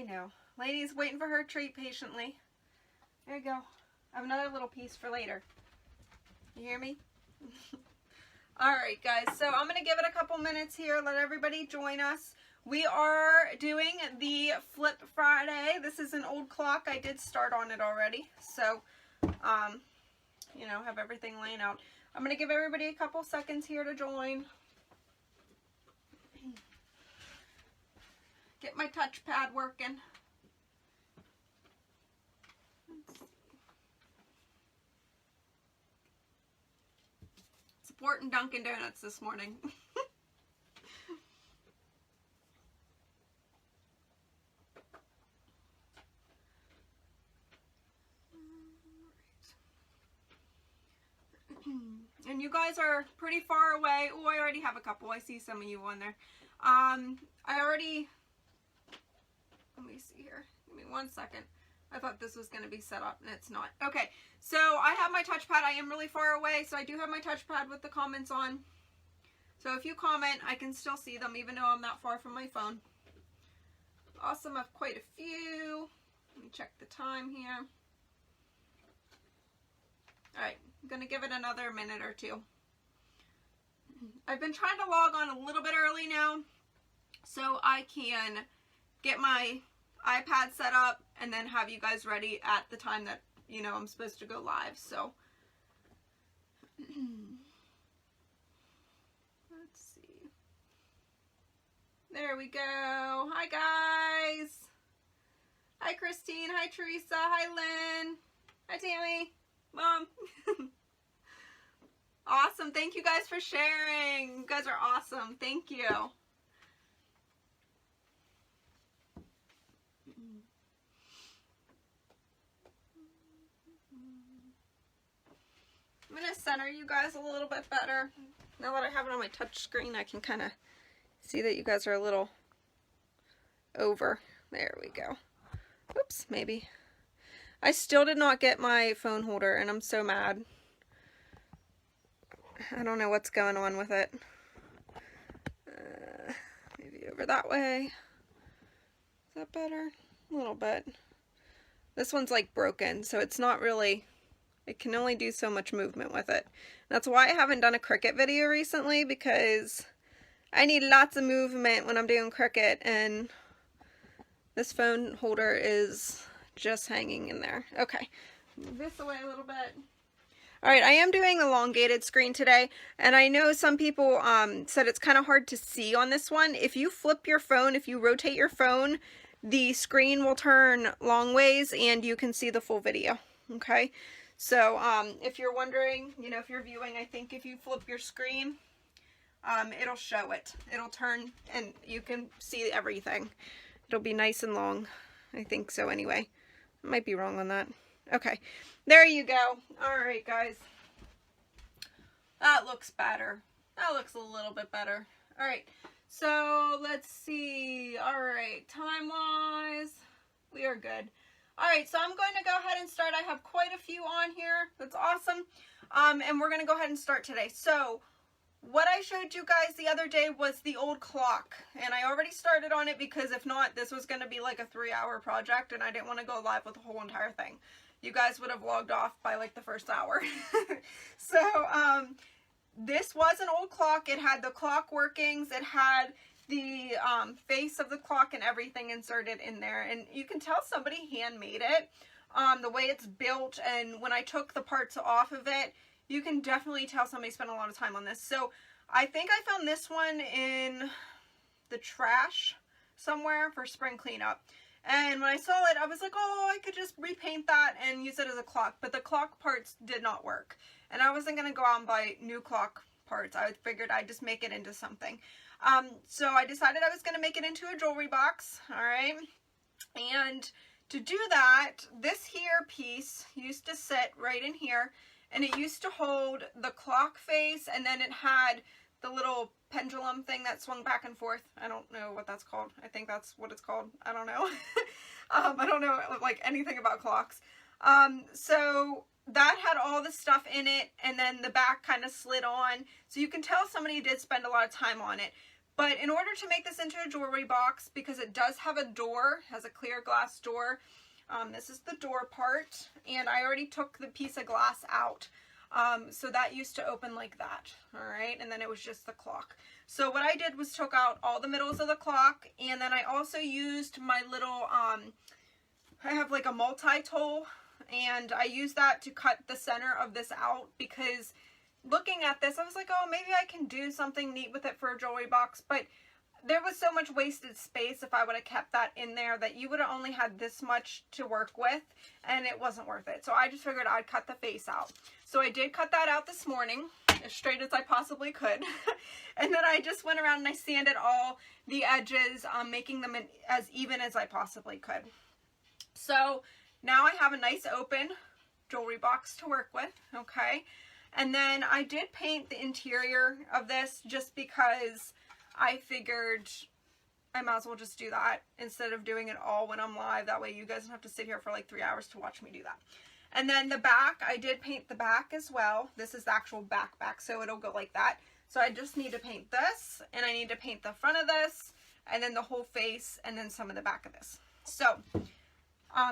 I know. Lady's waiting for her treat patiently. There you go. I have another little piece for later. You hear me? Alright guys, so I'm going to give it a couple minutes here. Let everybody join us. We are doing the Flip Friday. This is an old clock. I did start on it already. So, you know, have everything laying out. I'm going to give everybody a couple seconds here to join. Get my touchpad working. Supporting Dunkin' Donuts this morning. And you guys are pretty far away. Oh, I already have a couple. I see some of you on there. Let me see here. Give me 1 second. I thought this was going to be set up and it's not. Okay, so I have my touchpad. I am really far away, so I do have my touchpad with the comments on. So if you comment, I can still see them even though I'm that far from my phone. Awesome, I have quite a few. Let me check the time here. Alright, I'm going to give it another minute or two. I've been trying to log on a little bit early now so I can get my iPad set up and then have you guys ready at the time that, you know, I'm supposed to go live. So, let's see. There we go. Hi, guys. Hi, Christine. Hi, Teresa. Hi, Lynn. Hi, Tammy. Mom. Awesome. Thank you guys for sharing. You guys are awesome. Thank you. I'm going to center you guys a little bit better. Now that I have it on my touch screen, I can kind of see that you guys are a little over. There we go. Oops, maybe. I still did not get my phone holder, and I'm so mad. I don't know what's going on with it. Maybe over that way. Is that better? A little bit. This one's like broken, so it's not really... It can only do so much movement with it. That's why I haven't done a Cricut video recently, because I need lots of movement when I'm doing Cricut, and this phone holder is just hanging in there. Okay, move this away a little bit. Alright, I am doing elongated screen today, and I know some people said it's kind of hard to see on this one. If you flip your phone, if you rotate your phone, the screen will turn long ways and you can see the full video. Okay? So, if you're wondering, you know, if you're viewing, I think if you flip your screen, it'll show it. It'll turn and you can see everything. It'll be nice and long. I think so anyway. I might be wrong on that. Okay, there you go. Alright, guys. That looks better. That looks a little bit better. Alright, so let's see. Alright, time-wise, we are good. Alright, so I'm going to go ahead and start. I have quite a few on here. That's awesome. And we're going to go ahead and start today. So, what I showed you guys the other day was the old clock. And I already started on it because if not, this was going to be like a 3-hour project and I didn't want to go live with the whole entire thing. You guys would have logged off by like the first hour. So, this was an old clock. It had the clock workings. It had the face of the clock and everything inserted in there. And you can tell somebody handmade it. The way it's built, and when I took the parts off of it, you can definitely tell somebody spent a lot of time on this. So, I think I found this one in the trash somewhere for spring cleanup. And when I saw it, I was like, oh, I could just repaint that and use it as a clock. But the clock parts did not work. And I wasn't going to go out and buy new clock parts. I figured I'd just make it into something. So I decided I was going to make it into a jewelry box. Alright. And to do that, this here piece used to sit right in here. And it used to hold the clock face. And then it had the little pendulum thing that swung back and forth. I don't know what that's called. I think that's what it's called. I don't know. I don't know like anything about clocks. So that had all the stuff in it, and then the back kind of slid on. So you can tell somebody did spend a lot of time on it. But in order to make this into a jewelry box, because it does have a door, has a clear glass door, this is the door part, and I already took the piece of glass out. So that used to open like that, all right, and then it was just the clock. So what I did was took out all the middles of the clock, and then I also used my little, I have like a multi-tool, and I used that to cut the center of this out, because looking at this, I was like, oh, maybe I can do something neat with it for a jewelry box, but there was so much wasted space if I would have kept that in there that you would have only had this much to work with, and it wasn't worth it. So I just figured I'd cut the face out. So I did cut that out this morning, as straight as I possibly could. And then I just went around and I sanded all the edges, making them as even as I possibly could. So now I have a nice open jewelry box to work with, okay? And then I did paint the interior of this just because I figured I might as well just do that instead of doing it all when I'm live. That way you guys don't have to sit here for like 3 hours to watch me do that. And then the back, I did paint the back as well. This is the actual back, so it'll go like that. So I just need to paint this, and I need to paint the front of this, and then the whole face, and then some of the back of this. So,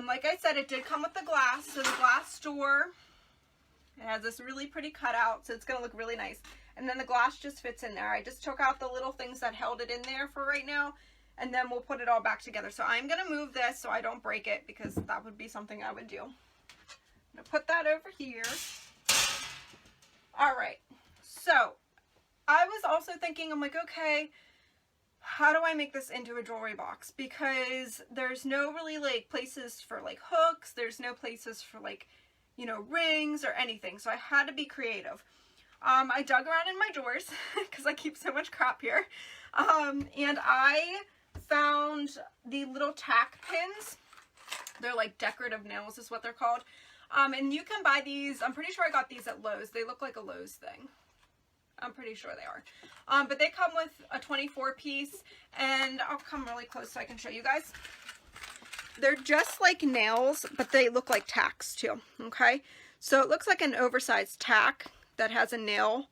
like I said, it did come with the glass. So the glass door, it has this really pretty cutout, so it's going to look really nice. And then the glass just fits in there. I just took out the little things that held it in there for right now, and then we'll put it all back together. So I'm going to move this so I don't break it, because that would be something I would do. I'm going to put that over here. All right. So I was also thinking, I'm like, okay, how do I make this into a jewelry box? Because there's no really like places for like hooks. There's no places for like, you know, rings or anything. So I had to be creative. I dug around in my drawers because I keep so much crap here. And I found the little tack pins. They're like decorative nails is what they're called. And you can buy these. I'm pretty sure I got these at Lowe's. They look like a Lowe's thing. I'm pretty sure they are. But they come with a 24 piece, and I'll come really close so I can show you guys. They're just like nails, but they look like tacks too, okay? So it looks like an oversized tack that has a nail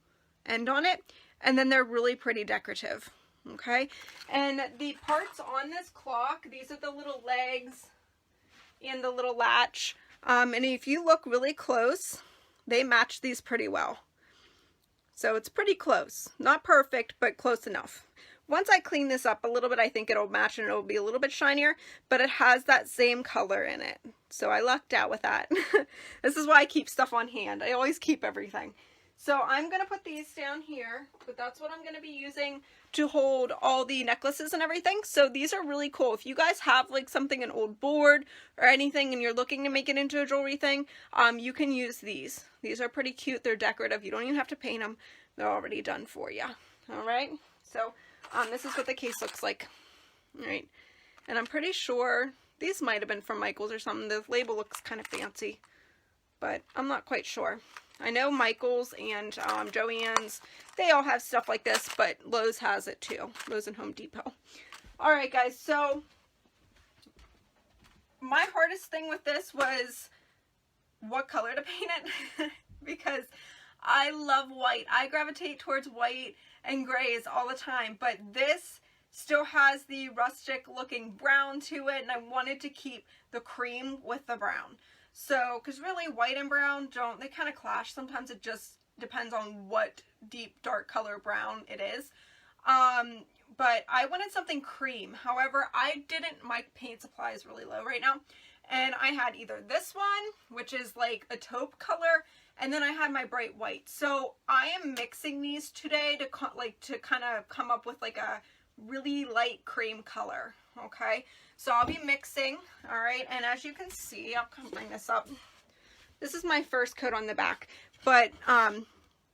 end on it, and then they're really pretty decorative, okay? And the parts on this clock, these are the little legs and the little latch, and if you look really close, they match these pretty well. So it's pretty close. Not perfect, but close enough. Once I clean this up a little bit, I think it'll match and it'll be a little bit shinier, but it has that same color in it. So I lucked out with that. This is why I keep stuff on hand. I always keep everything. So I'm going to put these down here, but that's what I'm going to be using to hold all the necklaces and everything. So these are really cool. If you guys have like something, an old board or anything, and you're looking to make it into a jewelry thing, you can use these. These are pretty cute. They're decorative. You don't even have to paint them. They're already done for you. All right. So this is what the case looks like. All right. And I'm pretty sure these might have been from Michael's or something. The label looks kind of fancy, but I'm not quite sure. I know Michael's and Joann's, they all have stuff like this, but Lowe's has it too. Lowe's and Home Depot. All right, guys. So my hardest thing with this was what color to paint it because I love white. I gravitate towards white and grays all the time, but this still has the rustic looking brown to it, and I wanted to keep the cream with the brown. So, because really white and brown they kind of clash. Sometimes it just depends on what deep dark color brown it is. But I wanted something cream. However, my paint supply is really low right now. And I had either this one, which is like a taupe color, and then I had my bright white. So I am mixing these today to kind of come up with like a really light cream color. Okay, so I'll be mixing. All right, and as you can see, I'll come bring this up. This is my first coat on the back, but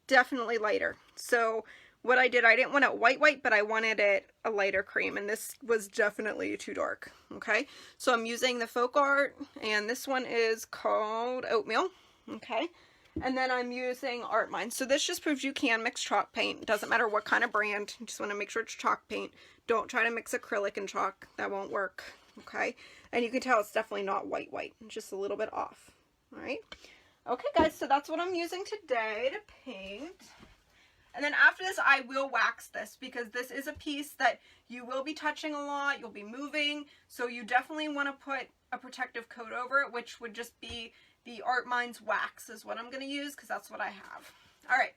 definitely lighter. So what I did, I didn't want it white, but I wanted it a lighter cream, and this was definitely too dark. Okay, so I'm using the Folk Art, and this one is called Oatmeal. Okay, and then I'm using Art Mine. So this just proves you can mix chalk paint. It doesn't matter what kind of brand. You just want to make sure it's chalk paint. Don't try to mix acrylic and chalk. That won't work. Okay, and you can tell it's definitely not white. It's just a little bit off. All right. Okay, guys, so that's what I'm using today to paint. And then after this, I will wax this because this is a piece that you will be touching a lot. You'll be moving. So you definitely want to put a protective coat over it, which would just be the Art Minds wax is what I'm going to use because that's what I have. All right.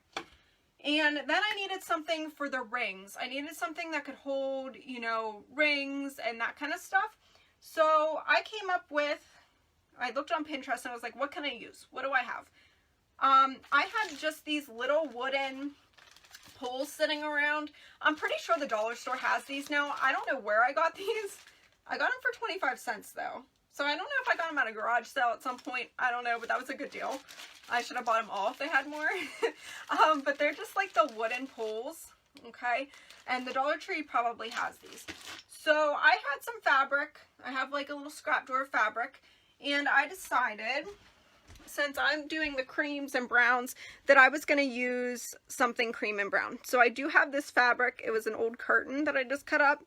And then I needed something for the rings. I needed something that could hold, you know, rings and that kind of stuff. So I came up with, I looked on Pinterest and I was like, what can I use? What do I have? I had just these little wooden poles sitting around. I'm pretty sure the dollar store has these now. I don't know where I got these. I got them for 25 cents though. So I don't know if I got them at a garage sale at some point. I don't know, but that was a good deal. I should have bought them all if they had more. But they're just like the wooden poles, okay? And the Dollar Tree probably has these. So I had some fabric. I have like a little scrap door of fabric. And I decided, since I'm doing the creams and browns, that I was going to use something cream and brown. So I do have this fabric. It was an old curtain that I just cut up.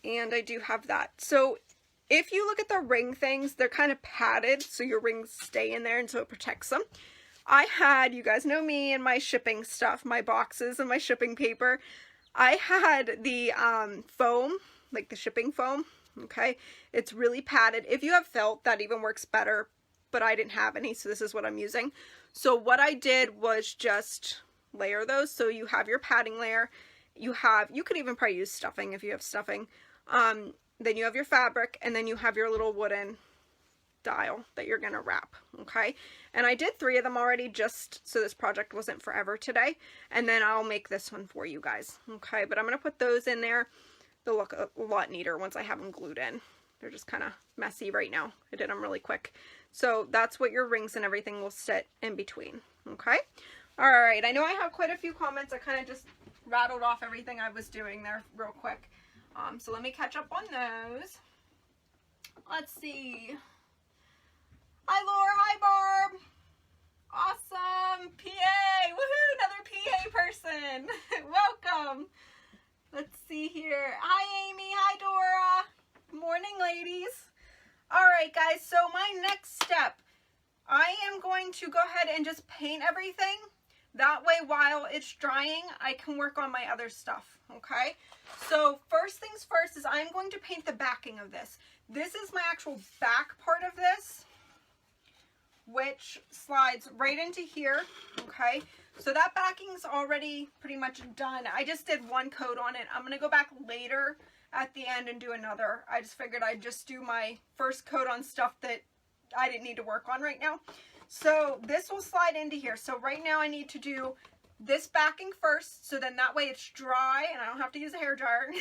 And I do have that. So if you look at the ring things, they're kind of padded, so your rings stay in there and so it protects them. I had, you guys know me and my shipping stuff, my boxes and my shipping paper. I had the foam, like the shipping foam, okay? It's really padded. If you have felt, that even works better, but I didn't have any, so this is what I'm using. So what I did was just layer those, so you have your padding layer. You could even probably use stuffing if you have stuffing. Then you have your fabric, and then you have your little wooden dial that you're going to wrap, okay? And I did 3 of them already just so this project wasn't forever today, and then I'll make this one for you guys, okay? But I'm going to put those in there. They'll look a lot neater once I have them glued in. They're just kind of messy right now. I did them really quick. So that's what your rings and everything will sit in between, okay? All right, I know I have quite a few comments. I kind of just rattled off everything I was doing there real quick. So let me catch up on those. Let's see. Hi, Laura. Hi, Barb. Awesome. PA. Woohoo, another PA person. Welcome. Let's see here. Hi, Amy. Hi, Dora. Morning, ladies. All right, guys. So my next step, I am going to go ahead and just paint everything. That way, while it's drying, I can work on my other stuff, okay? So first things first is I'm going to paint the backing of this. This is my actual back part of this, which slides right into here, okay? So that backing's already pretty much done. I just did 1 coat on it. I'm going to go back later at the end and do another. I just figured I'd just do my first coat on stuff that I didn't need to work on right now. So this will slide into here. So right now I need to do this backing first, so then that way it's dry and I don't have to use a hair dryer.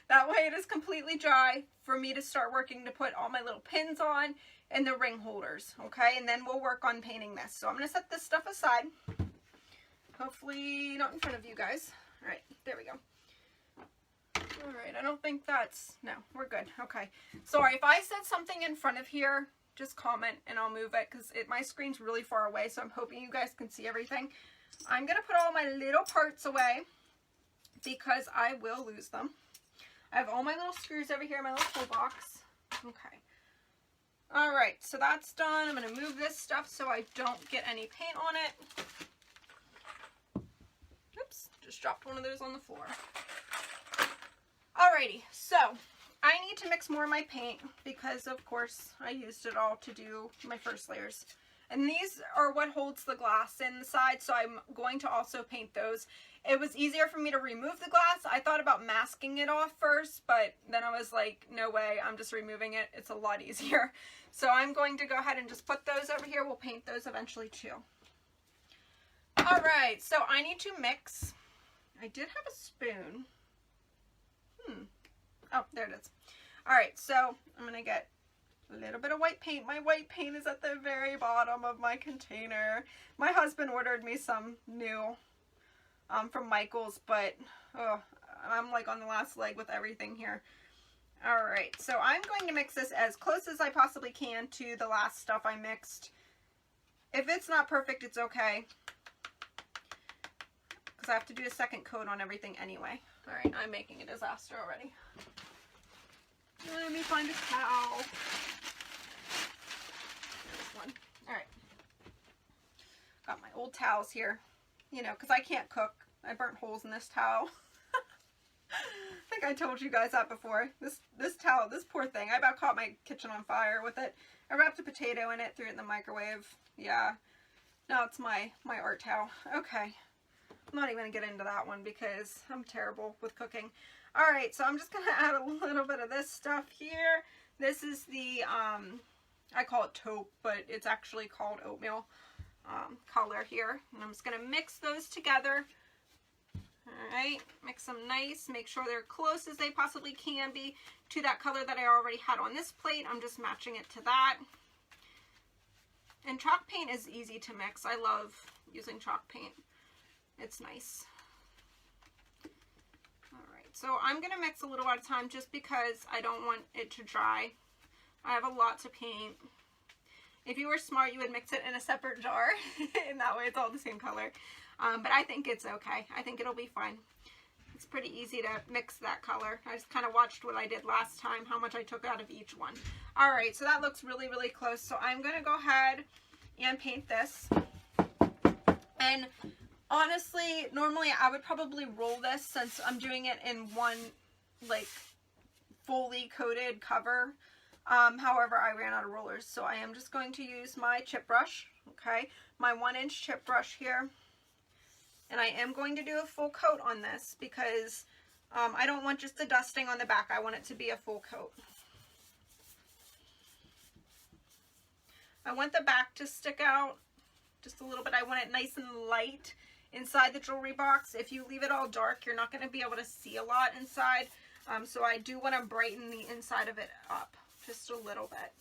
That way it is completely dry for me to start working to put all my little pins on and the ring holders, okay? And then we'll work on painting this. So I'm going to set this stuff aside. Hopefully not in front of you guys. All right, there we go. All right, I don't think that's, no, we're good. Okay. Sorry, if I said something in front of here, just comment and I'll move it because my screen's really far away, so I'm hoping you guys can see everything. I'm going to put all my little parts away because I will lose them. I have all my little screws over here in my little toolbox. Okay. All right, so that's done. I'm going to move this stuff so I don't get any paint on it. Oops, just dropped one of those on the floor. Alrighty, so I need to mix more of my paint because, of course, I used it all to do my first layers. And these are what holds the glass inside, so I'm going to also paint those. It was easier for me to remove the glass. I thought about masking it off first, but then I was like, no way, I'm just removing it. It's a lot easier. So I'm going to go ahead and just put those over here. We'll paint those eventually too. Alright, so I need to mix. I did have a spoon. Oh, there it is. Alright, so I'm going to get a little bit of white paint. My white paint is at the very bottom of my container. My husband ordered me some new from Michael's, but I'm like on the last leg with everything here. Alright, so I'm going to mix this as close as I possibly can to the last stuff I mixed. If it's not perfect, it's okay, because I have to do a second coat on everything anyway. Alright, I'm making a disaster already. Let me find a towel. There's one. Alright. Got my old towels here. You know, because I can't cook I burnt holes in this towel. I think I told you guys that before. This towel, this poor thing. I about caught my kitchen on fire with it. I wrapped a potato in it, threw it in the microwave. Yeah. Now it's my art towel. Okay. I'm not even going to get into that one because I'm terrible with cooking. Alright, so I'm just going to add a little bit of this stuff here. This is the, I call it taupe, but it's actually called oatmeal color here. And I'm just going to mix those together. Alright, mix them nice. Make sure they're close as they possibly can be to that color that I already had on this plate. I'm just matching it to that. And chalk paint is easy to mix. I love using chalk paint. It's nice. Alright, so I'm going to mix a little at a time just because I don't want it to dry. I have a lot to paint. If you were smart, you would mix it in a separate jar, and that way it's all the same color. But I think it's okay. I think it'll be fine. It's pretty easy to mix that color. I just kind of watched what I did last time, how much I took out of each one. Alright, so that looks really, really close. So I'm going to go ahead and paint this. And honestly, normally I would probably roll this since I'm doing it in one, like, fully coated cover. However, I ran out of rollers, so I am just going to use my chip brush, okay? My 1-inch chip brush here. And I am going to do a full coat on this because I don't want just the dusting on the back. I want it to be a full coat. I want the back to stick out just a little bit. I want it nice and light inside the jewelry box. If you leave it all dark, you're not going to be able to see a lot inside. So I do want to brighten the inside of it up just a little bit.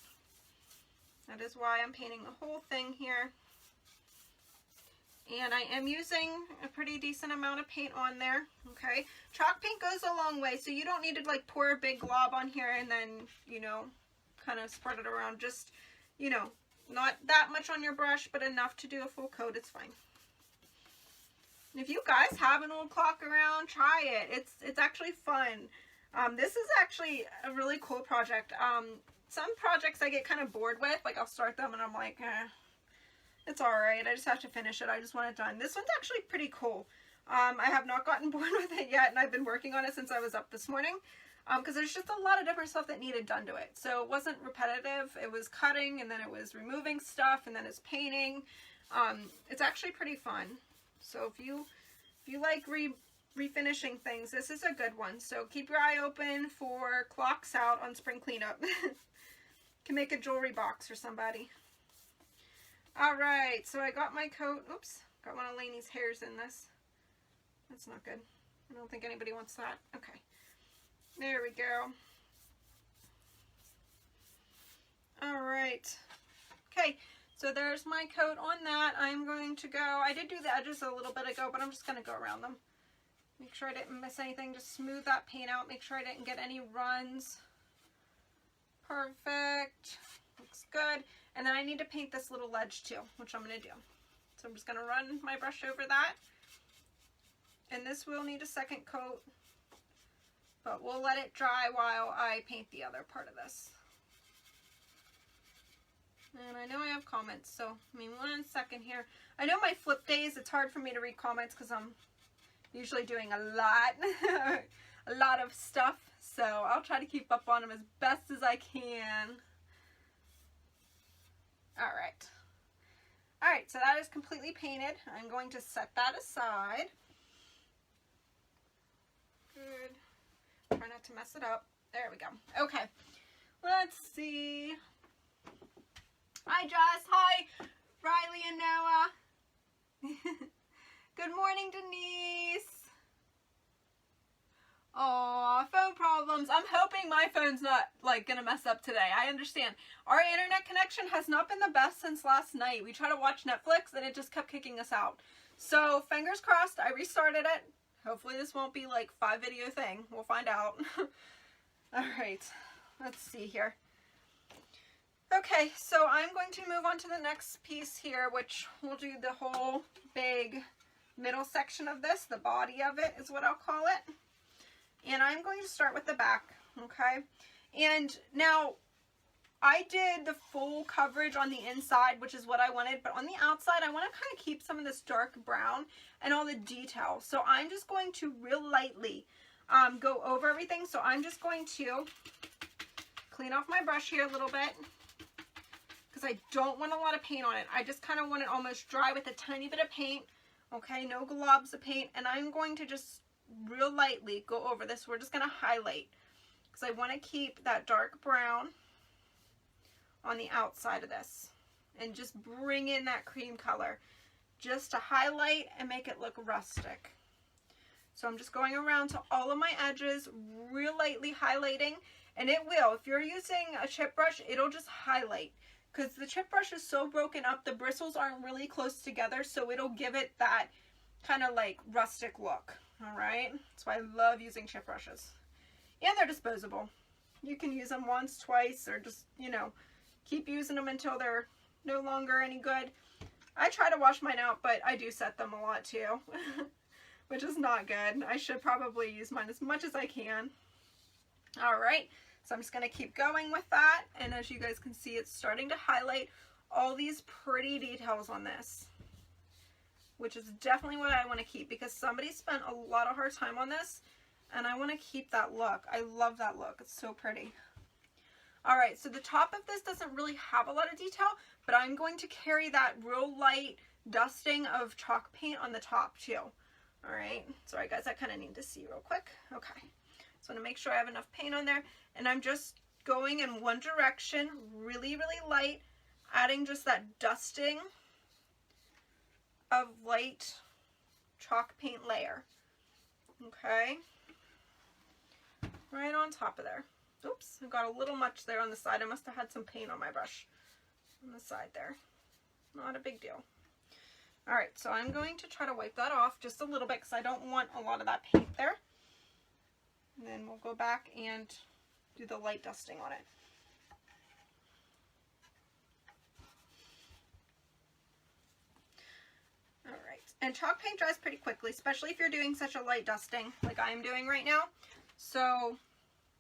That is why I'm painting the whole thing here. And I am using a pretty decent amount of paint on there, okay? Chalk paint goes a long way, so you don't need to like pour a big glob on here and then, you know, kind of spread it around. Just, you know, not that much on your brush, but enough to do a full coat. It's fine. If you guys have an old clock around, try it. It's actually fun. This is actually a really cool project. Some projects I get kind of bored with, like I'll start them and I'm like, it's alright, I just have to finish it. I just want it done. This one's actually pretty cool. I have not gotten bored with it yet, and I've been working on it since I was up this morning. Because there's just a lot of different stuff that needed done to it. So it wasn't repetitive. It was cutting, and then it was removing stuff, and then it's painting. It's actually pretty fun. So if you like refinishing things, this is a good one. So keep your eye open for clocks out on spring cleanup. Can make a jewelry box for somebody. Alright, so I got my coat. Oops, got one of Lainey's hairs in this. That's not good. I don't think anybody wants that. Okay. There we go. Alright. Okay, so there's my coat on that. I'm going to go, I did do the edges a little bit ago, but I'm just going to go around them. Make sure I didn't miss anything. Just smooth that paint out. Make sure I didn't get any runs. Perfect. Looks good. And then I need to paint this little ledge too, which I'm going to do. So I'm just going to run my brush over that. And this will need a second coat, but we'll let it dry while I paint the other part of this. And I know I have comments, so I mean 1 second here. I know my flip days, it's hard for me to read comments because I'm usually doing a lot of stuff. So I'll try to keep up on them as best as I can. Alright. Alright, so that is completely painted. I'm going to set that aside. Good. Try not to mess it up. There we go. Okay. Let's see. Hi, Jess. Hi, Riley and Noah. Good morning, Denise. Aw, phone problems. I'm hoping my phone's not, like, gonna mess up today. I understand. Our internet connection has not been the best since last night. We tried to watch Netflix, and it just kept kicking us out. So, fingers crossed, I restarted it. Hopefully this won't be, like, 5-video thing. We'll find out. Alright, let's see here. Okay, so I'm going to move on to the next piece here, which we'll do the whole big middle section of this. The body of it is what I'll call it. And I'm going to start with the back, okay? And now, I did the full coverage on the inside, which is what I wanted, but on the outside, I want to kind of keep some of this dark brown and all the detail. So I'm just going to real lightly go over everything. So I'm just going to clean off my brush here a little bit because I don't want a lot of paint on it. I just kind of want it almost dry with a tiny bit of paint. Okay, no globs of paint. And I'm going to just real lightly go over this. We're just going to highlight because I want to keep that dark brown on the outside of this and just bring in that cream color just to highlight and make it look rustic. So I'm just going around to all of my edges, real lightly highlighting, and it will, if you're using a chip brush, it'll just highlight because the chip brush is so broken up, the bristles aren't really close together, so it'll give it that kind of like rustic look. All right, that's why I love using chip brushes, and they're disposable. You can use them once, twice, or just, you know, keep using them until they're no longer any good. I try to wash mine out, but I do set them a lot too, which is not good. I should probably use mine as much as I can. All right, so I'm just going to keep going with that. And as you guys can see, it's starting to highlight all these pretty details on this, which is definitely what I want to keep because somebody spent a lot of hard time on this, and I want to keep that look. I love that look. It's so pretty. All right, so the top of this doesn't really have a lot of detail, but I'm going to carry that real light dusting of chalk paint on the top too. All right, sorry guys, I kind of need to see real quick. Okay, so I want to make sure I have enough paint on there, and I'm just going in one direction, really, really light, adding just that dusting of light chalk paint layer. Okay, right on top of there. Oops, I got a little much there on the side. I must have had some paint on my brush on the side there. Not a big deal. All right, so I'm going to try to wipe that off just a little bit because I don't want a lot of that paint there. And then we'll go back and do the light dusting on it. All right, and chalk paint dries pretty quickly, especially if you're doing such a light dusting like I am doing right now. So,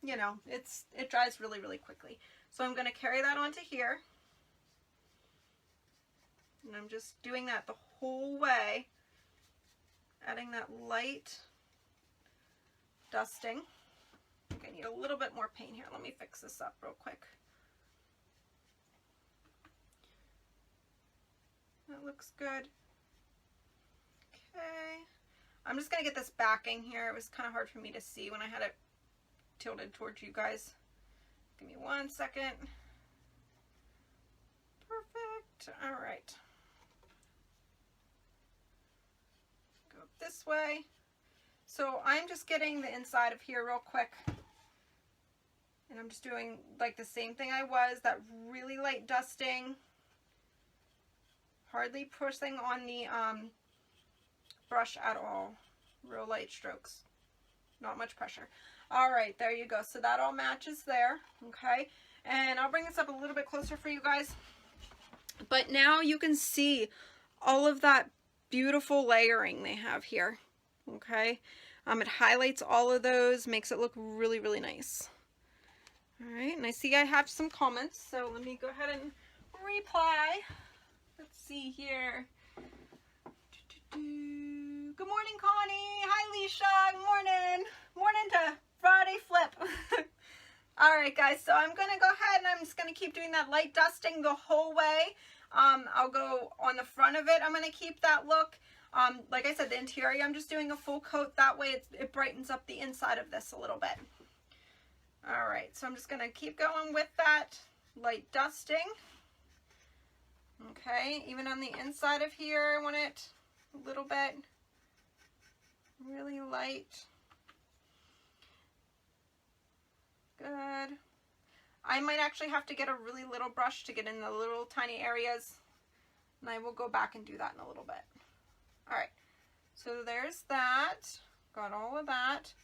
you know, it dries really, really quickly. So I'm going to carry that onto here. And I'm just doing that the whole way, adding that light dusting. I think I need a little bit more paint here. Let me fix this up real quick. That looks good. Okay. I'm just going to get this backing here. It was kind of hard for me to see when I had it tilted towards you guys. Give me 1 second. Perfect. All right. Go up this way. So I'm just getting the inside of here real quick. And I'm just doing like the same thing I was, that really light dusting. Hardly pushing on the brush at all. Real light strokes. Not much pressure. All right, there you go. So that all matches there, okay? And I'll bring this up a little bit closer for you guys. But now you can see all of that beautiful layering they have here, okay? It highlights all of those, makes it look really, really nice. All right, and I see I have some comments, so let me go ahead and reply. Let's see here. Good morning, Connie. Hi, Leisha. Good morning. Morning to Friday Flip. All right, guys, so I'm going to go ahead and I'm just going to keep doing that light dusting the whole way. I'll go on the front of it. I'm going to keep that look. Like I said, the interior, I'm just doing a full coat. That way it brightens up the inside of this a little bit. All right, so I'm just going to keep going with that light dusting. Okay, even on the inside of here, I want it a little bit really light. Good. I might actually have to get a really little brush to get in the little tiny areas, and I will go back and do that in a little bit. All right, so there's that. Got all of that.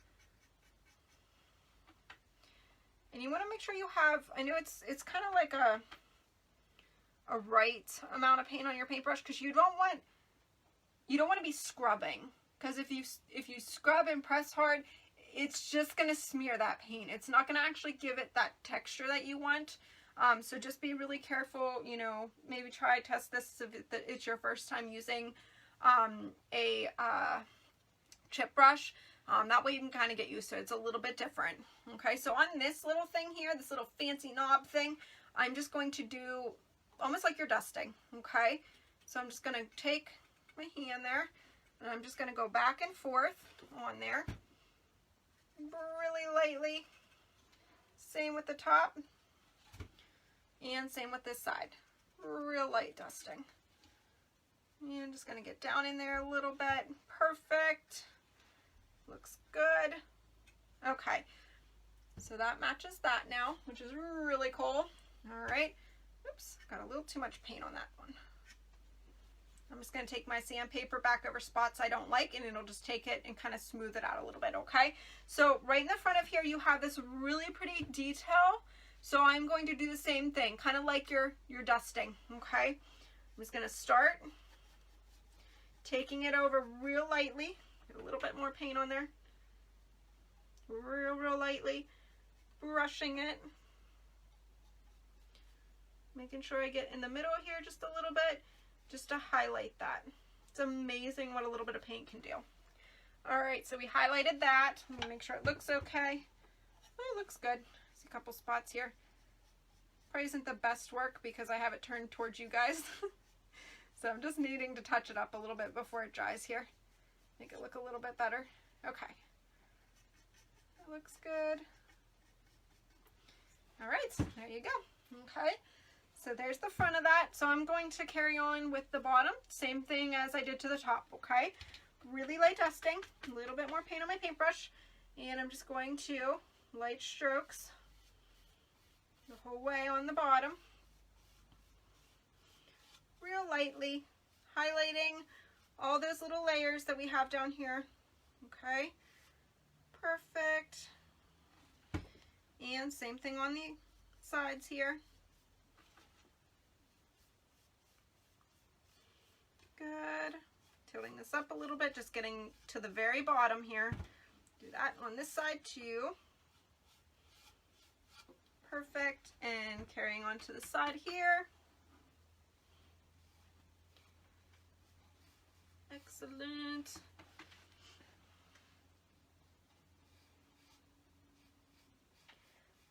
And you want to make sure you have, I know it's kind of like a right amount of paint on your paintbrush, because you don't want to be scrubbing, because if you scrub and press hard, it's just going to smear that paint. It's not going to actually give it that texture that you want. So just be really careful, you know, maybe test this if it's your first time using a chip brush. That way you can kind of get used to it. It's a little bit different. Okay, so on this little thing here, this little fancy knob thing, I'm just going to do almost like you're dusting. Okay, so I'm just going to take my hand there and I'm just going to go back and forth on there really lightly. Same with the top and same with this side. Real light dusting. And I'm just going to get down in there a little bit. Perfect. Looks good. Okay, so that matches that now, which is really cool. All right. Oops, got a little too much paint on that one. I'm just going to take my sandpaper back over spots I don't like, and it'll just take it and kind of smooth it out a little bit, okay? So right in the front of here, you have this really pretty detail. So I'm going to do the same thing, kind of like you're dusting, okay? I'm just going to start taking it over real lightly. Get a little bit more paint on there. Real lightly. Brushing it. Making sure I get in the middle here just a little bit, just to highlight that. It's amazing what a little bit of paint can do. All right, so we highlighted that. Let me make sure it looks okay. Oh, it looks good. See a couple spots here. Probably isn't the best work because I have it turned towards you guys. So I'm just needing to touch it up a little bit before it dries here. Make it look a little bit better. Okay. That looks good. All right, there you go. Okay. So there's the front of that. So I'm going to carry on with the bottom. Same thing as I did to the top, okay? Really light dusting, a little bit more paint on my paintbrush, and I'm just going to light strokes the whole way on the bottom. Real lightly, highlighting all those little layers that we have down here, okay? Perfect. And same thing on the sides here. Good. Tilting this up a little bit, just getting to the very bottom here. Do that on this side too. Perfect. And carrying on to the side here. Excellent.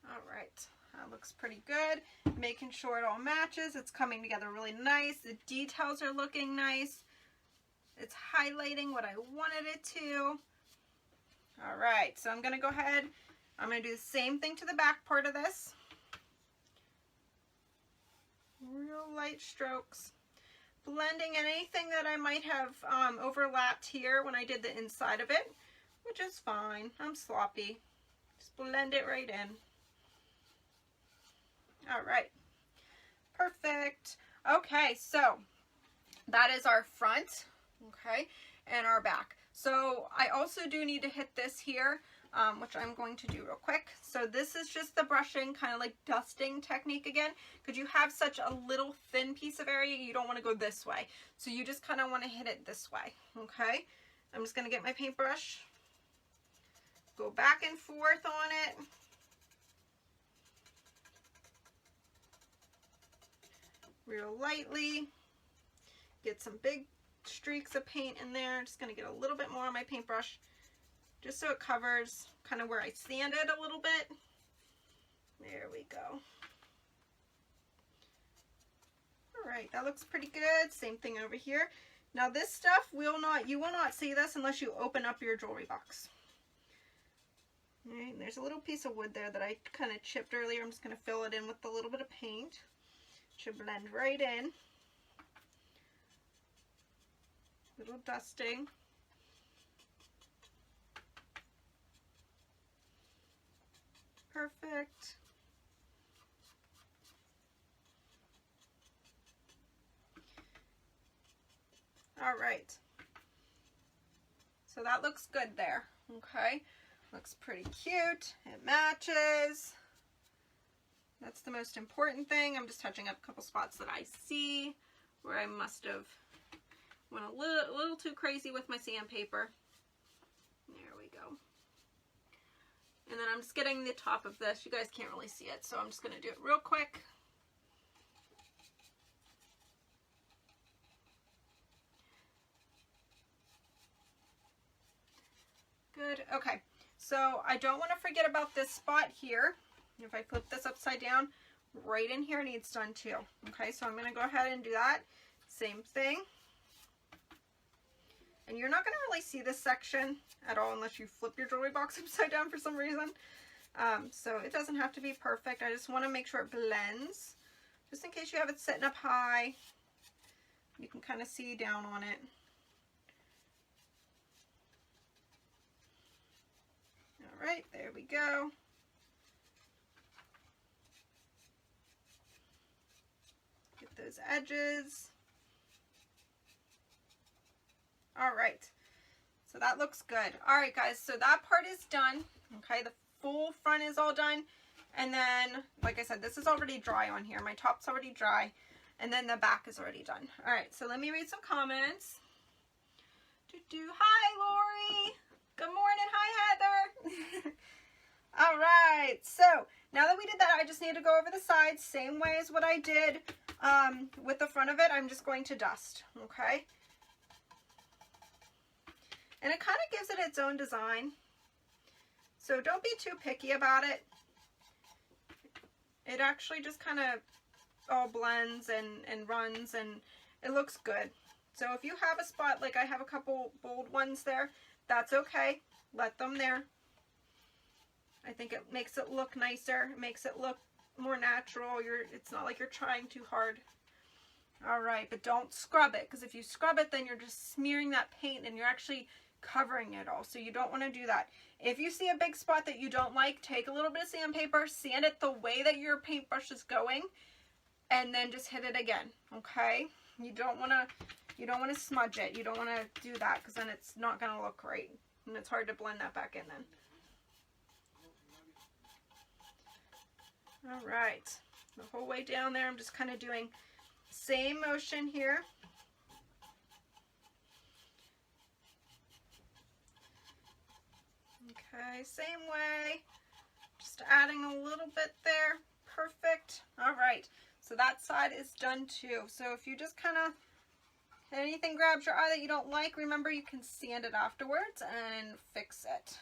All right. That looks pretty good. Making sure it all matches. It's coming together really nice. The details are looking nice. It's highlighting what I wanted it to. All right, so I'm going to go ahead. I'm going to do the same thing to the back part of this. Real light strokes. Blending anything that I might have overlapped here when I did the inside of it, which is fine. I'm sloppy. Just blend it right in. All right, perfect. Okay, so that is our front, okay, and our back. So I also do need to hit this here, which I'm going to do real quick. So this is just the brushing, kind of like dusting technique again, because you have such a little thin piece of area, you don't want to go this way. So you just kind of want to hit it this way, okay? I'm just going to get my paintbrush, go back and forth on it. Real lightly, get some big streaks of paint in there. I'm just going to get a little bit more on my paintbrush just so it covers kind of where I sanded a little bit. There we go. All right, that looks pretty good. Same thing over here. Now this stuff you will not see this unless you open up your jewelry box. All right, and there's a little piece of wood there that I kind of chipped earlier. I'm just going to fill it in with a little bit of paint. Should blend right in. Little dusting. Perfect. All right. So that looks good there. Okay. Looks pretty cute. It matches. That's the most important thing. I'm just touching up a couple spots that I see where I must have went a little too crazy with my sandpaper. There we go. And then I'm just getting the top of this. You guys can't really see it, so I'm just going to do it real quick. So I don't want to forget about this spot here. If I flip this upside down, right in here needs done too. Okay, so I'm going to go ahead and do that. Same thing. And you're not going to really see this section at all unless you flip your jewelry box upside down for some reason. So it doesn't have to be perfect. I just want to make sure it blends. Just in case you have it sitting up high, you can kind of see down on it. All right, there we go. Get those edges. All right, so that looks good. All right, guys, so that part is done. Okay, the full front is all done. And then, like I said, this is already dry on here. My top's already dry. And then the back is already done. All right, so let me read some comments. Hi, Lori. Good morning. Hi, Heather. All right, so now that we did that, I just need to go over the sides. Same way as what I did with the front of it. I'm just going to dust, okay? And it kind of gives it its own design. So don't be too picky about it. It actually just kind of all blends and runs, and it looks good. So if you have a spot, like I have a couple bold ones there, that's okay. Let them there. I think it makes it look nicer. It makes it look more natural. It's not like you're trying too hard. All right, but don't scrub it, because if you scrub it, then you're just smearing that paint and you're actually covering it all. So you don't want to do that. If you see a big spot that you don't like, take a little bit of sandpaper, sand it the way that your paintbrush is going, and then just hit it again. Okay? You don't want to smudge it. You don't want to do that, because then it's not going to look right, and it's hard to blend that back in then. All right, the whole way down there, I'm just kind of doing same motion here. Okay, same way, just adding a little bit there. Perfect. All right, so that side is done too. So if you just kind of, anything grabs your eye that you don't like, remember you can sand it afterwards and fix it.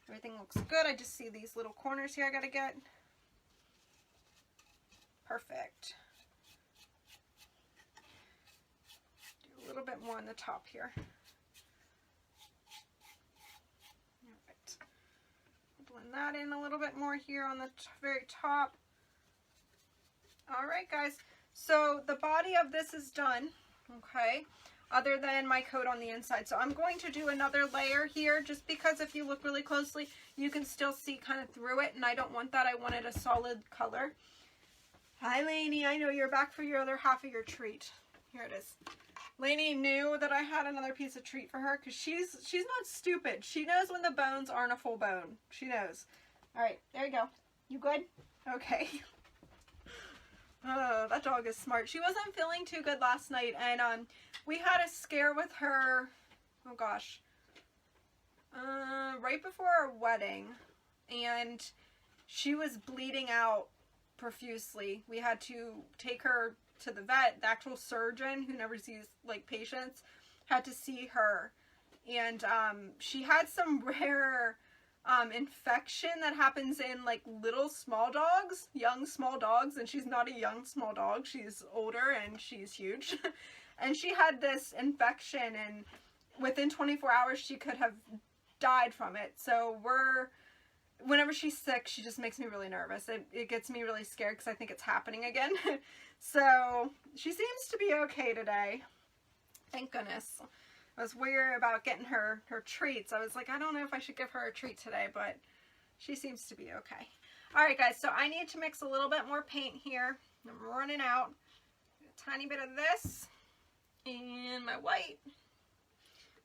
Everything looks good. I just see these little corners here I gotta get. Perfect. Do a little bit more on the top here. All right. Blend that in a little bit more here on the very top. All right, guys. So the body of this is done, okay, other than my coat on the inside. So I'm going to do another layer here, just because if you look really closely, you can still see kind of through it, and I don't want that. I wanted a solid color. Hi, Lainey. I know you're back for your other half of your treat. Here it is. Lainey knew that I had another piece of treat for her, because she's not stupid. She knows when the bones aren't a full bone. She knows. All right, there you go. You good? Okay. Oh, that dog is smart. She wasn't feeling too good last night, and we had a scare with her, oh gosh, right before our wedding, and she was bleeding out profusely. We had to take her to the vet. The actual surgeon, who never sees like patients, had to see her, and she had some rare infection that happens in like little small dogs, young small dogs, and she's not a young small dog. She's older and she's huge. And she had this infection, and within 24 hours she could have died from it. So whenever she's sick, she just makes me really nervous. It gets me really scared, because I think it's happening again. So she seems to be okay today. Thank goodness. I was worried about getting her treats. I was like, I don't know if I should give her a treat today, but she seems to be okay. All right, guys, so I need to mix a little bit more paint here. I'm running out. A tiny bit of this and my white.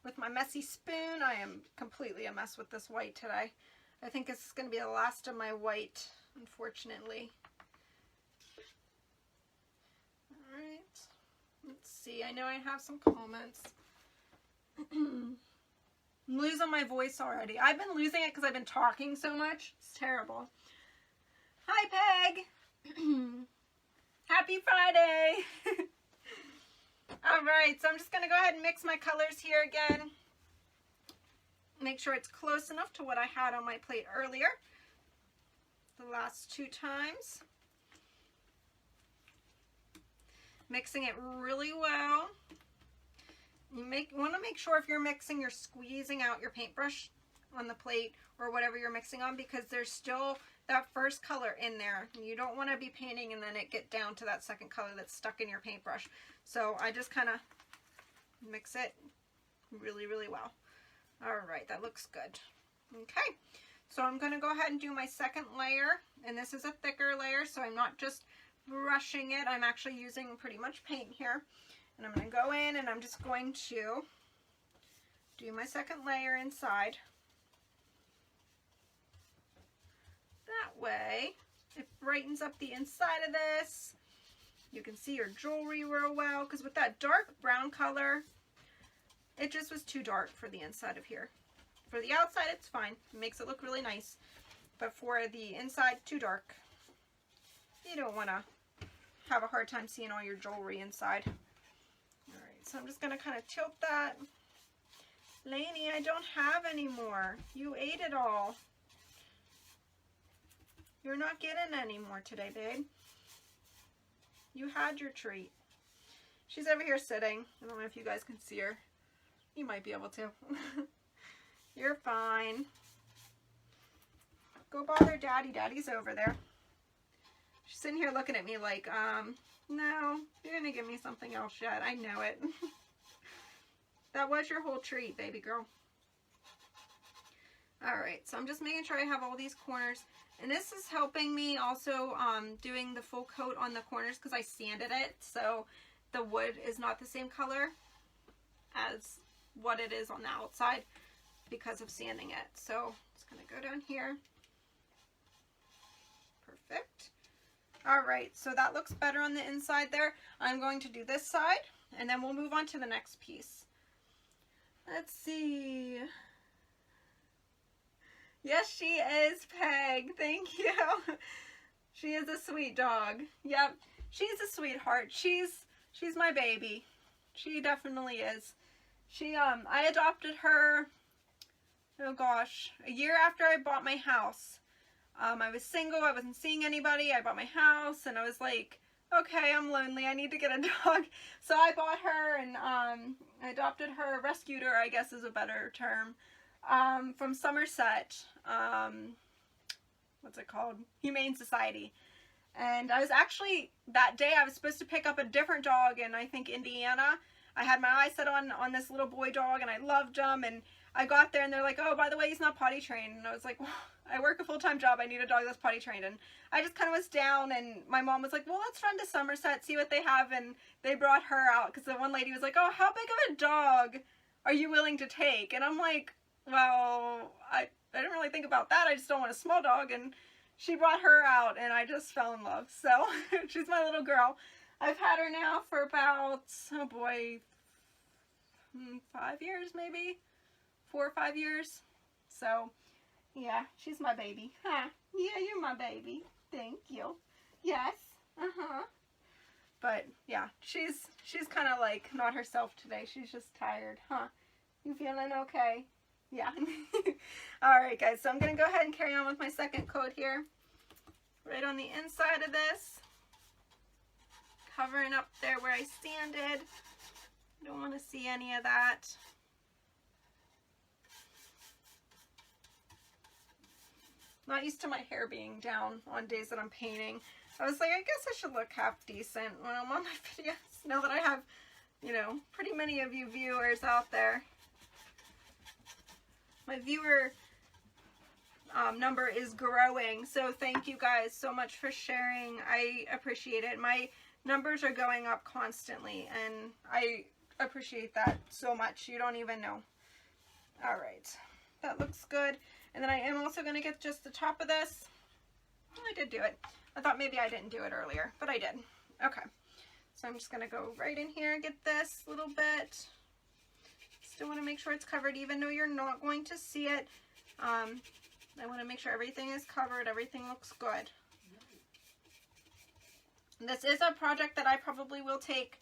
With my messy spoon, I am completely a mess with this white today. I think it's going to be the last of my white, unfortunately. All right, let's see. I know I have some comments. I'm losing my voice already. I've been losing it because I've been talking so much. It's terrible. Hi, Peg. Happy Friday. All right, so I'm just going to go ahead and mix my colors here again. make sure it's close enough to what I had on my plate earlier, the last 2 times. Mixing it really well. You want to make sure if you're mixing, you're squeezing out your paintbrush on the plate or whatever you're mixing on, because there's still that first color in there. You don't want to be painting and then it get down to that second color that's stuck in your paintbrush. So I just kind of mix it really, really well. All right, that looks good. Okay, so I'm going to go ahead and do my second layer, and this is a thicker layer, so I'm not just brushing it. I'm actually using pretty much paint here. And I'm going to go in and I'm just going to do my second layer inside. That way it brightens up the inside of this. You can see your jewelry real well, because with that dark brown color, it just was too dark for the inside of here. For the outside, it's fine. It makes it look really nice. But for the inside, too dark. You don't want to have a hard time seeing all your jewelry inside. Alright, so I'm just going to kind of tilt that. Lainey, I don't have any more. You ate it all. You're not getting any more today, babe. You had your treat. She's over here sitting. I don't know if you guys can see her. You might be able to. You're fine. Go bother Daddy. Daddy's over there. She's sitting here looking at me like, no, you're going to give me something else yet. I know it. That was your whole treat, baby girl. Alright, so I'm just making sure I have all these corners. And this is helping me also doing the full coat on the corners, because I sanded it. So the wood is not the same color as what it is on the outside because of sanding it. So I'm just going to go down here. Perfect. Alright, so that looks better on the inside there. I'm going to do this side, and then we'll move on to the next piece. Let's see. Yes, she is, Peg. Thank you. She is a sweet dog. Yep, she's a sweetheart. She's my baby. She definitely is. I adopted her, oh gosh, a year after I bought my house. I was single, I wasn't seeing anybody, I bought my house, and I was like, okay, I'm lonely, I need to get a dog. So I bought her, and I adopted her, rescued her, I guess is a better term, from Somerset, what's it called? Humane Society. And I was actually, that day I was supposed to pick up a different dog in, I think, Indiana. I had my eyes set on this little boy dog, and I loved him, and I got there and they're like, oh, by the way, he's not potty trained. And I was like, well, I work a full-time job. I need a dog that's potty trained. And I just kind of was down, and my mom was like, well, let's run to Somerset, see what they have. And they brought her out because the one lady was like, oh, how big of a dog are you willing to take? And I'm like, well, I didn't really think about that. I just don't want a small dog. And she brought her out, and I just fell in love. So she's my little girl. I've had her now for about, oh boy, 5 years maybe. 4 or 5 years. So, yeah, she's my baby. Huh? Yeah, you're my baby. Thank you. Yes. Uh-huh. But, yeah, she's kind of like not herself today. She's just tired. Huh? You feeling okay? Yeah. Alright, guys. So I'm going to go ahead and carry on with my second coat here. Right on the inside of this. Covering up there where I sanded. Don't want to see any of that. Not used to my hair being down on days that I'm painting. I was like, I guess I should look half decent when I'm on my videos. Now that I have, you know, pretty many of you viewers out there. My viewer number is growing, so thank you guys so much for sharing. I appreciate it. My numbers are going up constantly, and I appreciate that so much. You don't even know. All right, that looks good. And then I am also going to get just the top of this. I did do it. I thought maybe I didn't do it earlier, but I did. Okay. So I'm just going to go right in here and get this little bit. Still want to make sure it's covered, even though you're not going to see it. I want to make sure everything is covered. Everything looks good. This is a project that I probably will take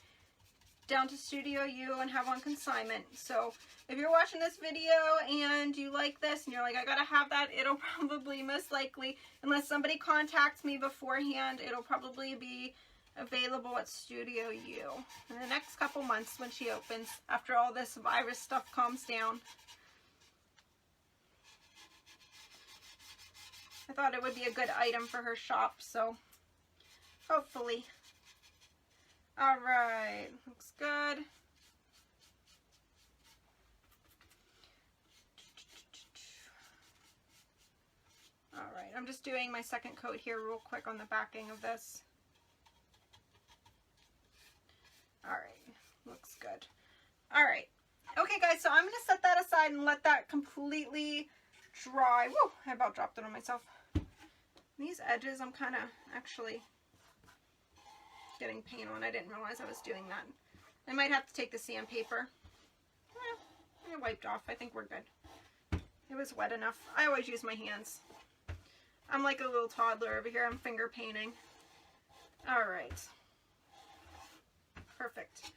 down to Studio U and have on consignment. So if you're watching this video and you like this and you're like, I gotta have that, it'll probably most likely, unless somebody contacts me beforehand, it'll probably be available at Studio U in the next couple months when she opens, after all this virus stuff calms down. I thought it would be a good item for her shop, so hopefully. All right, looks good. All right, I'm just doing my second coat here real quick on the backing of this. All right, looks good. All right, okay guys, so I'm gonna set that aside and let that completely dry. Whoa, I about dropped it on myself. These edges I'm kind of actually getting paint on. I didn't realize I was doing that. I might have to take the sandpaper. Well, I wiped off. I think we're good. It was wet enough. I always use my hands. I'm like a little toddler over here. I'm finger painting. All right. Perfect.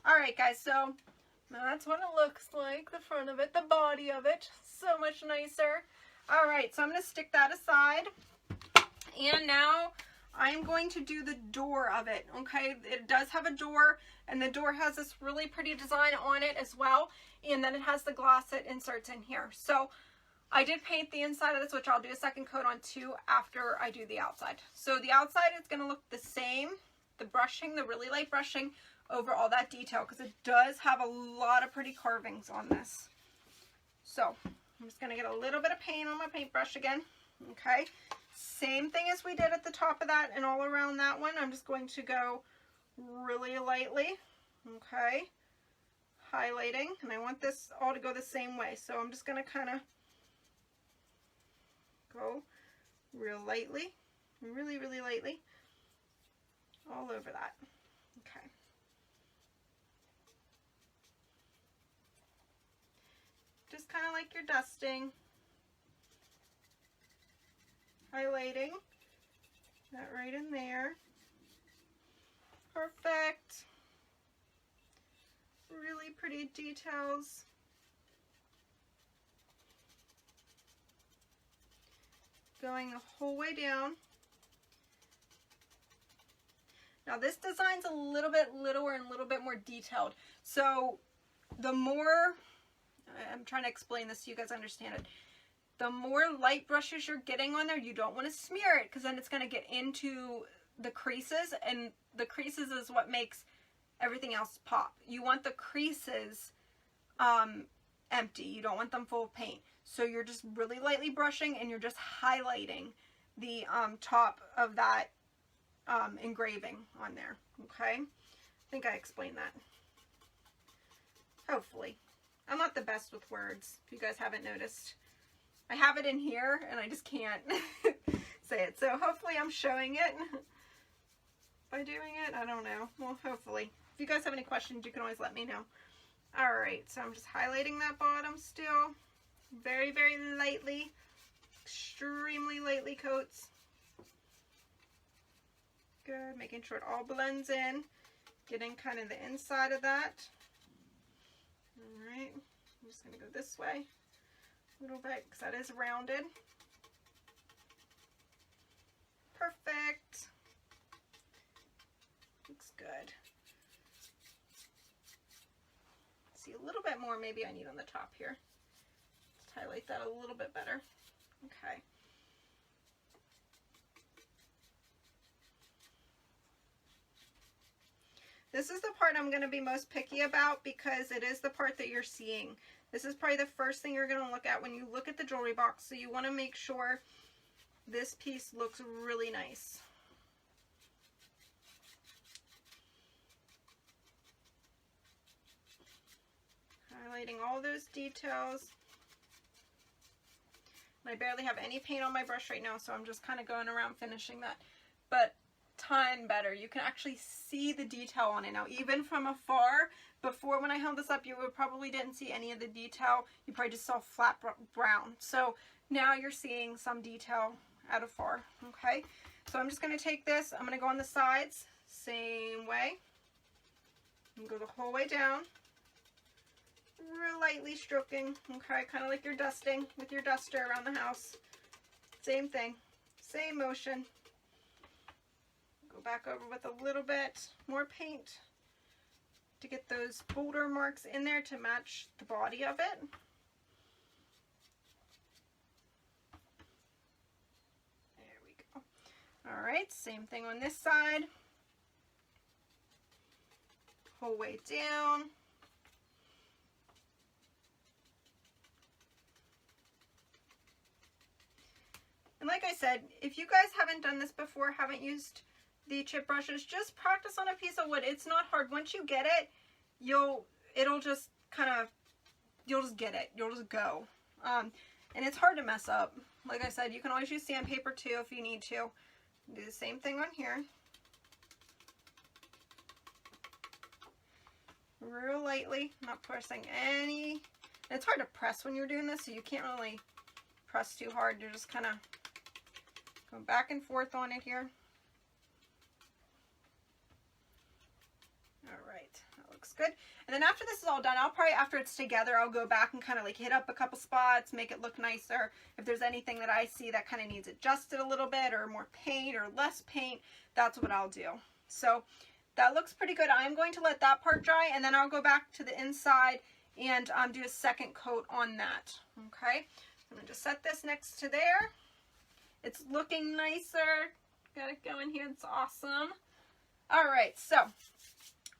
All right, guys. So that's what it looks like. The front of it, the body of it. So much nicer. All right. So I'm going to stick that aside. And now I'm going to do the door of it, okay? It does have a door, and the door has this really pretty design on it as well, and then it has the gloss it inserts in here. So I did paint the inside of this, which I'll do a second coat on too after I do the outside. So the outside is going to look the same, the brushing, the really light brushing over all that detail, because it does have a lot of pretty carvings on this. So I'm just going to get a little bit of paint on my paintbrush again, okay? Same thing as we did at the top of that and all around that one. I'm just going to go really lightly, okay, highlighting, and I want this all to go the same way. So I'm just going to kind of go real lightly, really, really lightly, all over that, okay. Just kind of like you're dusting. Highlighting that right in there. Perfect. Really pretty details. Going the whole way down. Now this design's a little bit littler and a little bit more detailed. So the more, I'm trying to explain this so you guys understand it. The more light brushes you're getting on there, you don't want to smear it, because then it's going to get into the creases, and the creases is what makes everything else pop. You want the creases empty. You don't want them full of paint. So you're just really lightly brushing, and you're just highlighting the top of that engraving on there. Okay? I think I explained that. Hopefully. I'm not the best with words, if you guys haven't noticed. I have it in here, and I just can't say it. So hopefully I'm showing it by doing it. I don't know. Well, hopefully. If you guys have any questions, you can always let me know. All right, so I'm just highlighting that bottom still. Very, very lightly. Extremely lightly coats. Good. Making sure it all blends in. Getting kind of the inside of that. All right. I'm just going to go this way a little bit, because that is rounded. Perfect. Looks good. See, a little bit more maybe I need on the top here. Let's highlight that a little bit better. Okay. This is the part I'm going to be most picky about, because it is the part that you're seeing. This is probably the first thing you're going to look at when you look at the jewelry box. So you want to make sure this piece looks really nice. Highlighting all those details. I barely have any paint on my brush right now, so I'm just kind of going around finishing that. But ton better. You can actually see the detail on it now, even from afar. Before, when I held this up, you probably didn't see any of the detail. You probably just saw flat brown. So now you're seeing some detail out of far. Okay, so I'm just going to take this. I'm going to go on the sides, same way. And go the whole way down. Real lightly stroking, okay, kind of like you're dusting with your duster around the house. Same thing, same motion. Go back over with a little bit more paint to get those boulder marks in there to match the body of it. There we go. All right, same thing on this side. Whole way down. And like I said, if you guys haven't done this before, haven't used the chip brushes, just practice on a piece of wood. It's not hard. Once you get it, it'll just kind of, you'll just get it. You'll just go. And it's hard to mess up. Like I said, you can always use sandpaper too if you need to. Do the same thing on here. Real lightly, not pressing any. It's hard to press when you're doing this, so you can't really press too hard. You're just kind of going back and forth on it here. All right, that looks good. And then after this is all done, I'll probably, after it's together, I'll go back and kind of like hit up a couple spots, make it look nicer. If there's anything that I see that kind of needs adjusted a little bit, or more paint or less paint, that's what I'll do. So that looks pretty good. I'm going to let that part dry, and then I'll go back to the inside and do a second coat on that. Okay, I'm going to just set this next to there. It's looking nicer. Got it going here. It's awesome. All right, so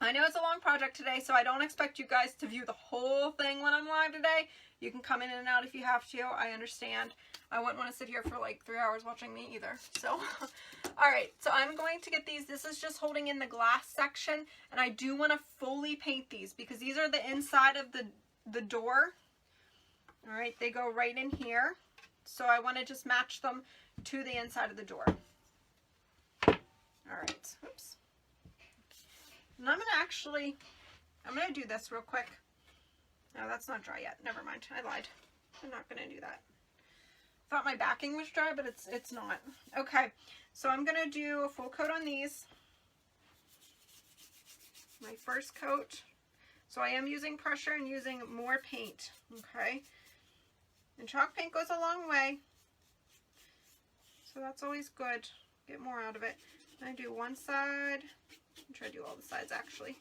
I know it's a long project today, so I don't expect you guys to view the whole thing when I'm live today. You can come in and out if you have to. I understand. I wouldn't want to sit here for like 3 hours watching me either. So, all right. So I'm going to get these. This is just holding in the glass section, and I do want to fully paint these because these are the inside of the door. All right. They go right in here. So I want to just match them to the inside of the door. All right. Oops. And I'm going to do this real quick. No, that's not dry yet. Never mind. I lied. I'm not going to do that. Thought my backing was dry, but it's not. Okay, so I'm going to do a full coat on these. My first coat. So I am using pressure and using more paint. Okay. And chalk paint goes a long way. So that's always good. Get more out of it. I do one side. I'm trying to do all the sides actually.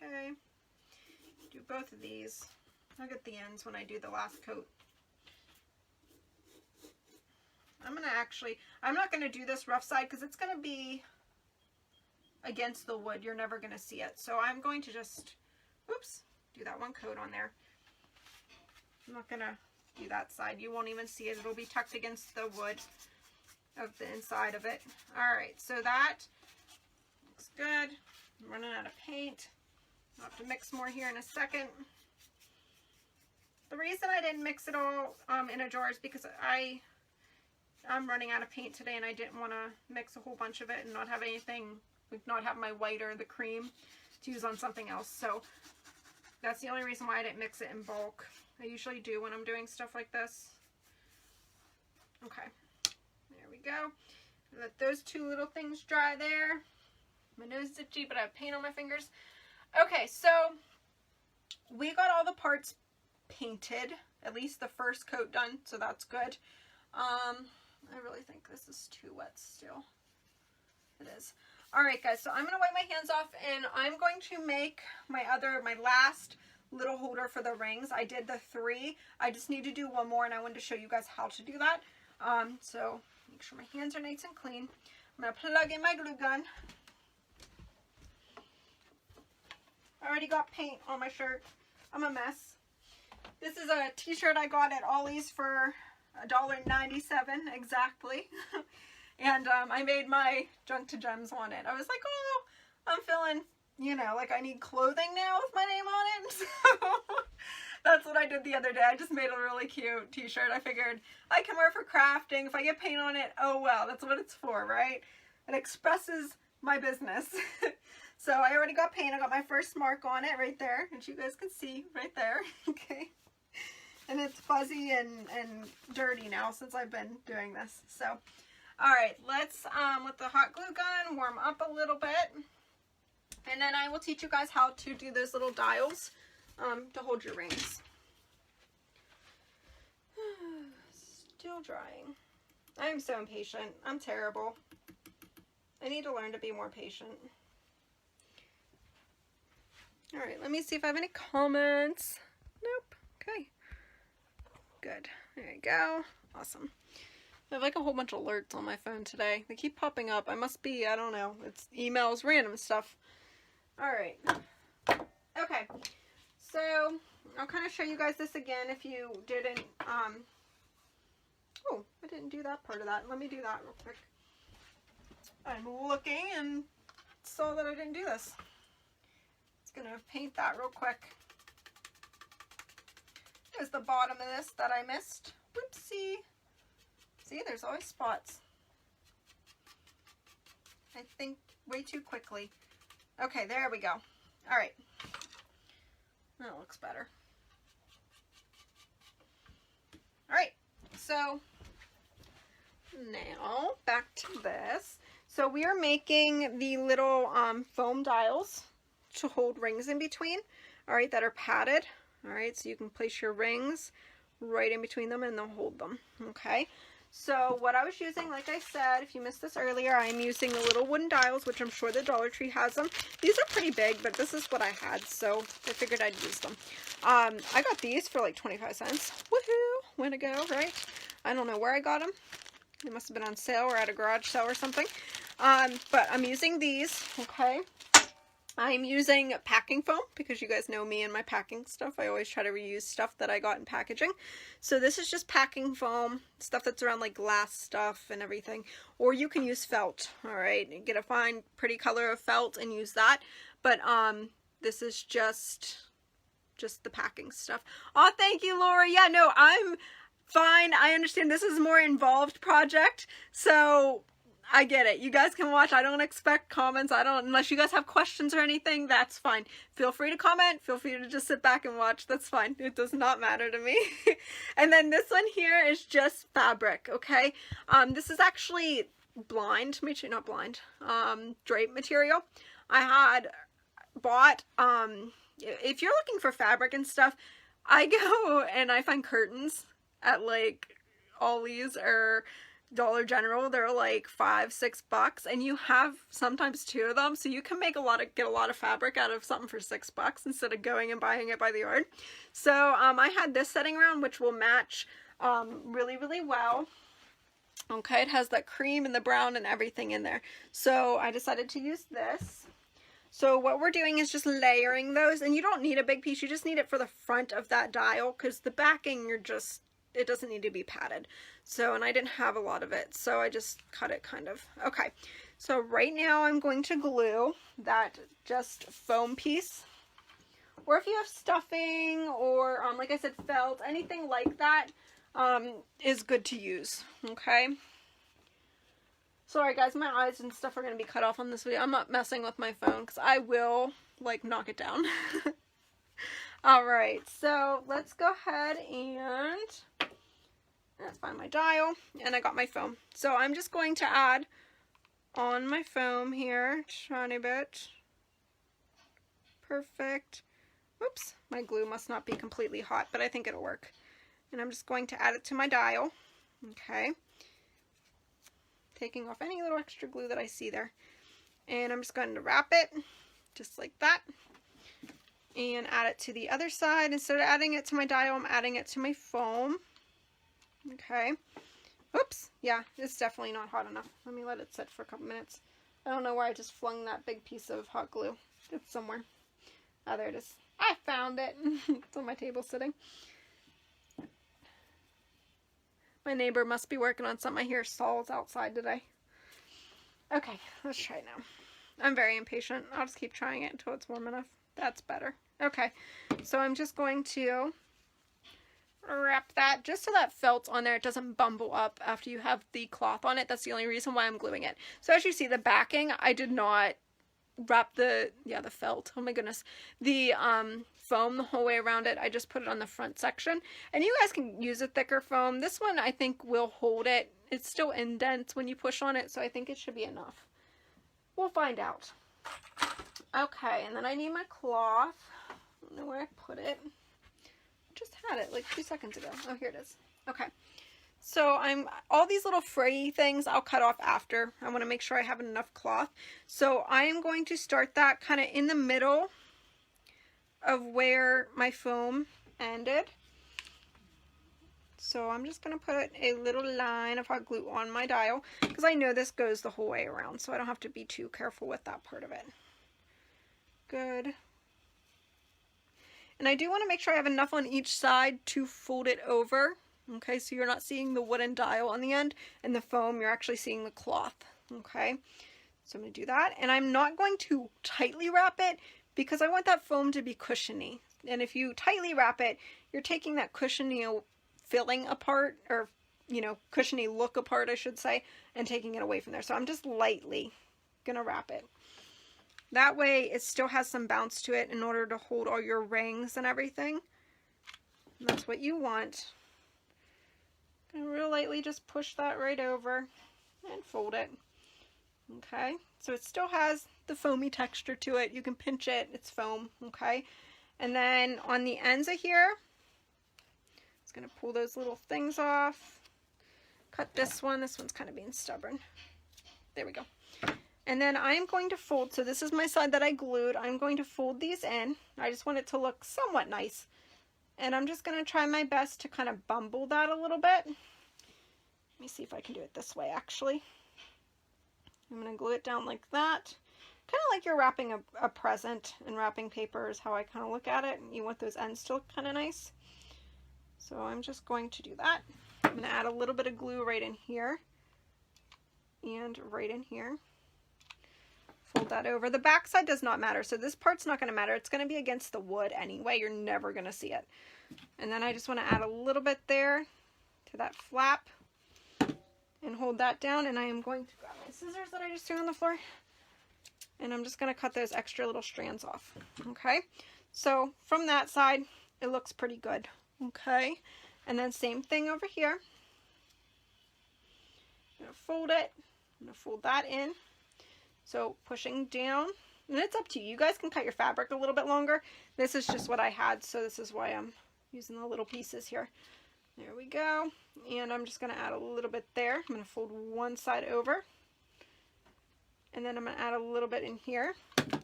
Okay. Do both of these. I'll get the ends when I do the last coat. I'm not going to do this rough side because it's going to be against the wood. You're never going to see it. So I'm going to just, oops, do that one coat on there. I'm not going to do that side. You won't even see it. It'll be tucked against the wood of the inside of it. All right, so that looks good. I'm running out of paint. I'll have to mix more here in a second. The reason I didn't mix it all in a jar is because I'm running out of paint today, and I didn't want to mix a whole bunch of it and not have anything, like not have my white or the cream to use on something else. So that's the only reason why I didn't mix it in bulk. I usually do when I'm doing stuff like this. Okay, there we go. Let those two little things dry there. My nose is itchy, but I have paint on my fingers. Okay, so we got all the parts painted, at least the first coat done, so that's good. I really think this is too wet still. It is. Alright guys, so I'm going to wipe my hands off, and I'm going to make my last little holder for the rings. I did the 3. I just need to do one more, and I wanted to show you guys how to do that. So make sure my hands are nice and clean. I'm going to plug in my glue gun. I already got paint on my shirt. I'm a mess. This is a t-shirt I got at Ollie's for $1.97 exactly. And I made my Junk to Gems on it. I was like, oh, I'm feeling, you know, like I need clothing now with my name on it. So that's what I did the other day. I just made a really cute t-shirt. I figured I can wear for crafting. If I get paint on it, oh well, that's what it's for, right? It expresses my business. So I already got paint. I got my first mark on it right there, which you guys can see right there. Okay. And it's fuzzy and dirty now since I've been doing this. So, All right, let's, with the hot glue gun, warm up a little bit. And then I will teach you guys how to do those little dials to hold your rings. Still drying. I am so impatient. I'm terrible. I need to learn to be more patient. All right, let me see if I have any comments. Nope. Okay. Good. There you go. Awesome. I have like a whole bunch of alerts on my phone today. They keep popping up. I must be, I don't know. It's emails, random stuff. All right. Okay. So I'll kind of show you guys this again if you didn't, oh, I didn't do that part of that. Let me do that real quick. I'm looking and saw that I didn't do this. Just gonna paint that real quick. Here's the bottom of this that I missed. Whoopsie. See, there's always spots. I think way too quickly. Okay, there we go. All right. That looks better. All right, so now back to this. So we are making the little foam dials to hold rings in between, all right, that are padded. All right, so you can place your rings right in between them and they'll hold them, okay? So what I was using, like I said, if you missed this earlier, I'm using the little wooden dials, which I'm sure the Dollar Tree has them. These are pretty big, but this is what I had, so I figured I'd use them. I got these for like 25 cents. Woohoo! Way to go, right? I don't know where I got them. They must have been on sale or at a garage sale or something. But I'm using these, okay? I'm using packing foam because you guys know me and my packing stuff. I always try to reuse stuff that I got in packaging. So this is just packing foam, stuff that's around like glass stuff and everything. Or you can use felt, all right? Get a fine, pretty color of felt and use that. But this is just the packing stuff. Oh, thank you, Laura. Yeah, no, I'm fine. I understand this is a more involved project. So I get it. You guys can watch. I don't expect comments. Unless you guys have questions or anything, that's fine. Feel free to comment. Feel free to just sit back and watch. That's fine. It does not matter to me. And then this one here is just fabric, okay? This is actually drape material. I had bought, if you're looking for fabric and stuff, I go and I find curtains at like Ollie's or Dollar General. They're like $5-6 and you have sometimes 2 of them, so you can get a lot of fabric out of something for $6 instead of going and buying it by the yard. So I had this setting around, which will match really well. Okay, it has that cream and the brown and everything in there, so I decided to use this. So what we're doing is just layering those, and you don't need a big piece, you just need it for the front of that dial, because the backing it doesn't need to be padded. So, and I didn't have a lot of it, so I just cut it kind of. Okay, so right now I'm going to glue that just foam piece. Or if you have stuffing or, like I said, felt, anything like that is good to use, okay? Sorry guys, my eyes and stuff are going to be cut off on this video. I'm not messing with my phone because I will, like, knock it down. Alright, so let's go ahead and let's find my dial, and I got my foam. So I'm just going to add on my foam here, tiny bit. Perfect. Oops, my glue must not be completely hot, but I think it'll work. And I'm just going to add it to my dial. Okay. Taking off any little extra glue that I see there. And I'm just going to wrap it just like that. And add it to the other side. Instead of adding it to my dial, I'm adding it to my foam. Okay. Oops. Yeah, it's definitely not hot enough. Let me let it sit for a couple minutes. I don't know where I just flung that big piece of hot glue. It's somewhere. Oh, there it is. I found it. It's on my table sitting. My neighbor must be working on something. I hear saws outside today. Okay, let's try it now. I'm very impatient. I'll just keep trying it until it's warm enough. That's better. Okay, so I'm just going to wrap that just so that felt on there, it doesn't bumble up after you have the cloth on it. That's the only reason why I'm gluing it. So as you see, the backing, I did not wrap the felt, oh my goodness, the foam the whole way around it. I just put it on the front section. And you guys can use a thicker foam. This one I think will hold it. It still indents when you push on it, so I think it should be enough. We'll find out. Okay, and then I need my cloth. I don't know where I put it. Just had it like 2 seconds ago. Oh, here it is. Okay. So all these little fray things I'll cut off after. I want to make sure I have enough cloth. So I am going to start that kind of in the middle of where my foam ended. So I'm just going to put a little line of hot glue on my dial because I know this goes the whole way around, so I don't have to be too careful with that part of it. Good. And I do want to make sure I have enough on each side to fold it over. Okay, so you're not seeing the wooden dial on the end and the foam, you're actually seeing the cloth. Okay, so I'm going to do that. And I'm not going to tightly wrap it because I want that foam to be cushiony. And if you tightly wrap it, you're taking that cushiony filling apart, or, you know, cushiony look apart, I should say, and taking it away from there. So I'm just lightly going to wrap it. That way it still has some bounce to it in order to hold all your rings and everything. And that's what you want. And real lightly just push that right over and fold it. Okay, so it still has the foamy texture to it. You can pinch it, it's foam. Okay, and then on the ends of here, it's going to pull those little things off. Cut this one's kind of being stubborn. There we go. And then I'm going to fold, so this is my side that I glued. I'm going to fold these in. I just want it to look somewhat nice. And I'm just going to try my best to kind of bumble that a little bit. Let me see if I can do it this way, actually. I'm going to glue it down like that. Kind of like you're wrapping a present, and wrapping paper is how I kind of look at it. You want those ends to look kind of nice. So I'm just going to do that. I'm going to add a little bit of glue right in here. And right in here. Fold that over. The back side does not matter, so this part's not going to matter. It's going to be against the wood anyway. You're never going to see it. And then I just want to add a little bit there to that flap and hold that down. And I am going to grab my scissors that I just threw on the floor, and I'm just going to cut those extra little strands off. Okay, so from that side it looks pretty good. Okay, and then same thing over here. I'm going to fold it. I'm going to fold that in. So pushing down, and it's up to you. You guys can cut your fabric a little bit longer. This is just what I had, so this is why I'm using the little pieces here. There we go. And I'm just going to add a little bit there. I'm going to fold one side over. And then I'm going to add a little bit in here.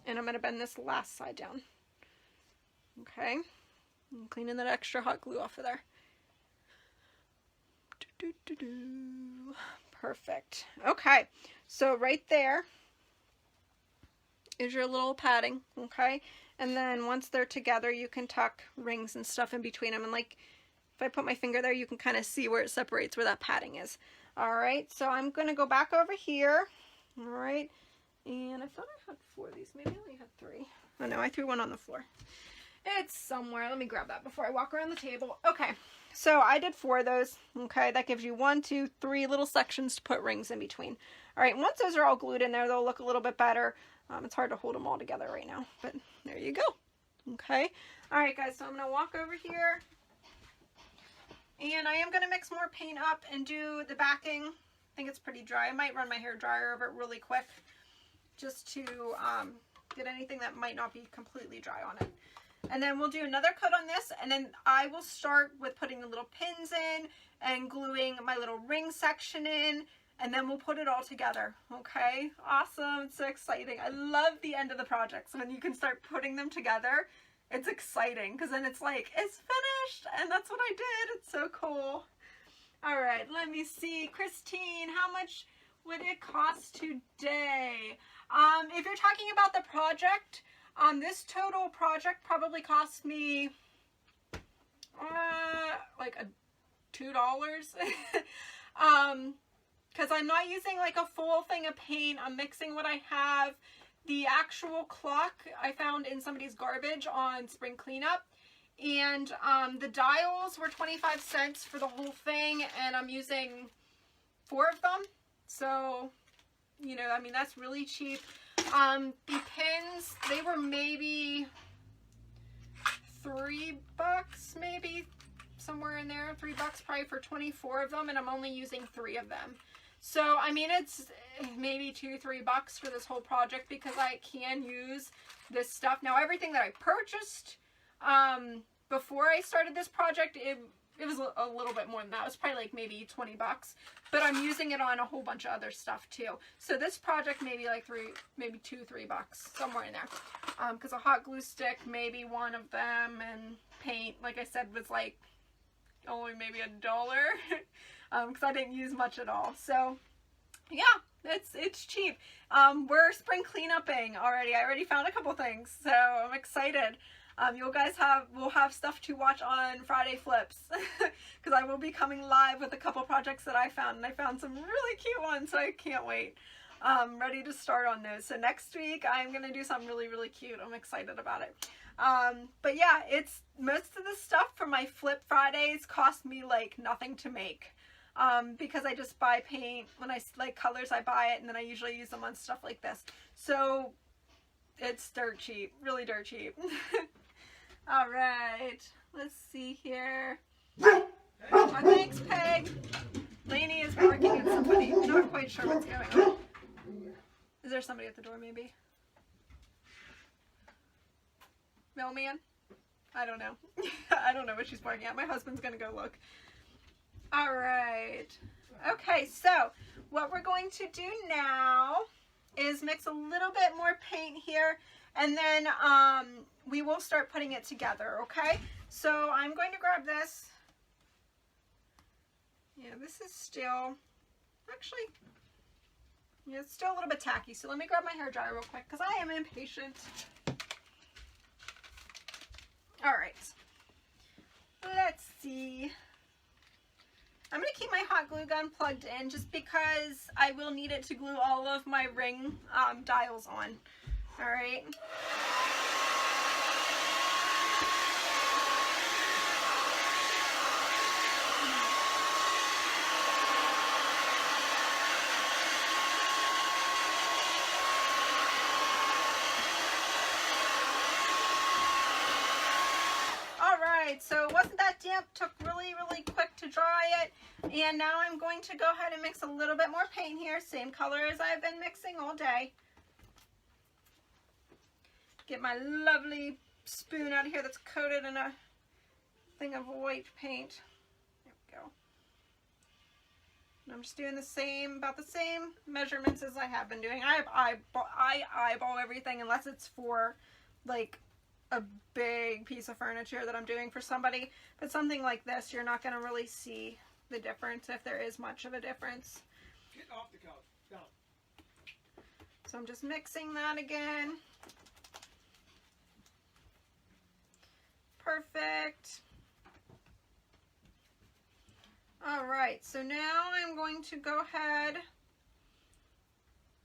And I'm going to bend this last side down. Okay. I'm cleaning that extra hot glue off of there. Perfect. Okay. So right there is your little padding, okay? And then once they're together, you can tuck rings and stuff in between them. And like, if I put my finger there, you can kind of see where it separates, where that padding is. All right, so I'm going to go back over here. All right, and I thought I had 4 of these. Maybe I only had 3. Oh no, I threw one on the floor. It's somewhere. Let me grab that before I walk around the table. Okay, so I did 4 of those. Okay, that gives you 1, 2, 3 little sections to put rings in between. All right, once those are all glued in there, they'll look a little bit better. It's hard to hold them all together right now, but there you go. Okay. All right, guys, so I'm going to walk over here, and I am going to mix more paint up and do the backing. I think it's pretty dry. I might run my hair dryer over it really quick just to get anything that might not be completely dry on it. And then we'll do another coat on this, and then I will start with putting the little pins in and gluing my little ring section in. And then we'll put it all together, okay? Awesome, it's so exciting. I love the end of the projects when you can start putting them together. It's exciting, because then it's like, it's finished, and that's what I did. It's so cool. All right, let me see. Christine, how much would it cost today? If you're talking about the project, this total project probably cost me like $2. Because I'm not using like a full thing of paint. I'm mixing what I have. The actual clock I found in somebody's garbage on spring cleanup. And the dials were 25 cents for the whole thing. And I'm using 4 of them. So, you know, I mean, that's really cheap. The pins, they were maybe $3 maybe, somewhere in there, $3 probably for 24 of them, and I'm only using 3 of them. So, I mean, it's maybe $2-3 for this whole project because I can use this stuff. Now, everything that I purchased before I started this project, it was a little bit more than that. It was probably like maybe $20, but I'm using it on a whole bunch of other stuff too. So this project maybe like maybe $2-3, somewhere in there. Because a hot glue stick, maybe one of them, and paint, like I said, was like only maybe $1. Because I didn't use much at all. So yeah, it's cheap. We're spring cleanupping already. I already found a couple things, so I'm excited. You guys will have stuff to watch on Friday Flips because I will be coming live with a couple projects that I found, and I found some really cute ones, so I can't wait. Ready to start on those. So next week I'm gonna do something really, really cute. I'm excited about it. But yeah, it's most of the stuff for my Flip Fridays cost me like nothing to make. Because I just buy paint. When I like colors, I buy it, and then I usually use them on stuff like this. So it's dirt cheap, really dirt cheap. All right, let's see here. Oh, thanks, Peg. Lainey is barking at somebody. I'm not quite sure what's going on. Is there somebody at the door, maybe? Mailman? I don't know. I don't know what she's barking at. My husband's gonna go look. All right. Okay, so what we're going to do now is mix a little bit more paint here, and then we will start putting it together, okay? So I'm going to grab this. Yeah, this is still, actually, yeah, it's still a little bit tacky. So let me grab my hairdryer real quick because I am impatient. All right. Let's see. I'm going to keep my hot glue gun plugged in just because I will need it to glue all of my ring dials on. All right. So it wasn't that damp, took really, really quick to dry it. And now I'm going to go ahead and mix a little bit more paint here, same color as I've been mixing all day. Get my lovely spoon out of here that's coated in a thing of white paint. There we go. And I'm just doing about the same measurements as I have been doing. I eyeball everything unless it's for like a big piece of furniture that I'm doing for somebody, but something like this, you're not going to really see the difference if there is much of a difference. Get off the couch. Down. So I'm just mixing that again. Perfect. All right, so now I'm going to go ahead.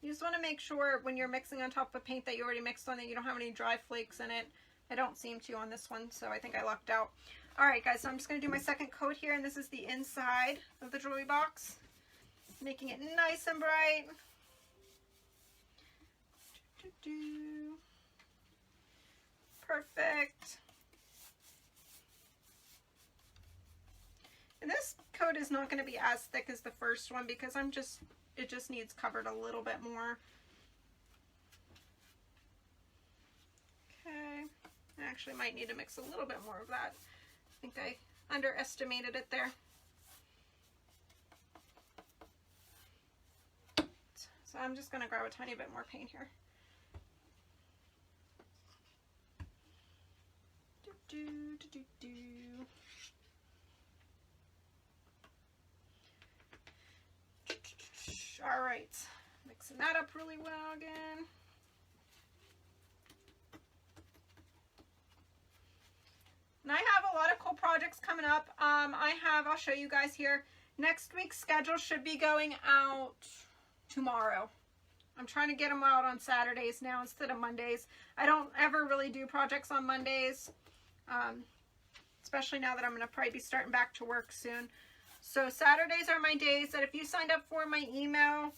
You just want to make sure when you're mixing on top of paint that you already mixed on that you don't have any dry flakes in it. I don't seem to on this one, so I think I lucked out. All right, guys, so I'm just going to do my second coat here, and this is the inside of the jewelry box, making it nice and bright. Perfect. And this coat is not going to be as thick as the first one because it just needs covered a little bit more. Okay. I actually might need to mix a little bit more of that. I think I underestimated it there. So I'm just going to grab a tiny bit more paint here. All right, mixing that up really well again. And I have a lot of cool projects coming up. I'll show you guys here. Next week's schedule should be going out tomorrow. I'm trying to get them out on Saturdays now instead of Mondays. I don't ever really do projects on Mondays, especially now that I'm going to probably be starting back to work soon. So Saturdays are my days that if you signed up for my email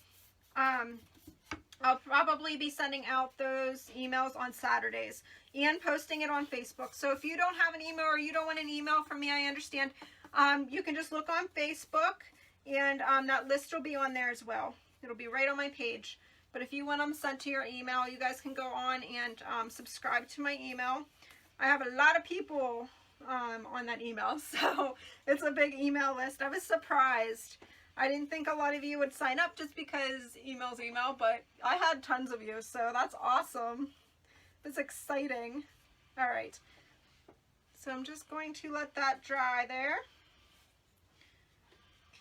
I'll probably be sending out those emails on Saturdays and posting it on Facebook. So if you don't have an email or you don't want an email from me, I understand. You can just look on Facebook, and that list will be on there as well. It'll be right on my page. But if you want them sent to your email, you guys can go on and subscribe to my email. I have a lot of people on that email, so it's a big email list. I was surprised. I didn't think a lot of you would sign up just because email's email, but I had tons of you, so that's awesome. It's exciting. All right. So I'm just going to let that dry there.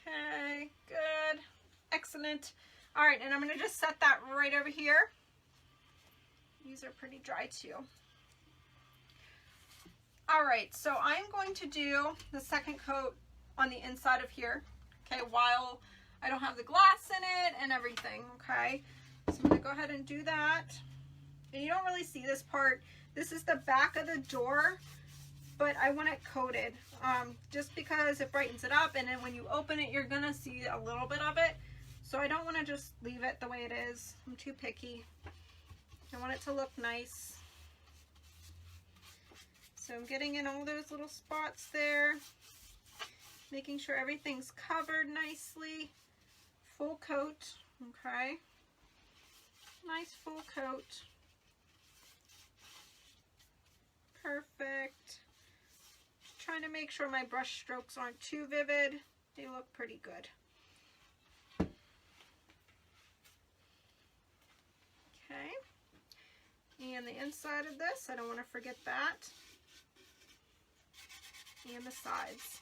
Okay, good. Excellent. All right, and I'm going to just set that right over here. These are pretty dry too. All right, so I'm going to do the second coat on the inside of here. Okay, while I don't have the glass in it and everything, okay? So I'm gonna go ahead and do that. And you don't really see this part. This is the back of the door, but I want it coated just because it brightens it up, and then when you open it, you're gonna see a little bit of it. So I don't wanna just leave it the way it is. I'm too picky. I want it to look nice. So I'm getting in all those little spots there. Making sure everything's covered nicely. Full coat, okay? Nice full coat. Perfect. Just trying to make sure my brush strokes aren't too vivid. They look pretty good. Okay. And the inside of this, I don't want to forget that. And the sides.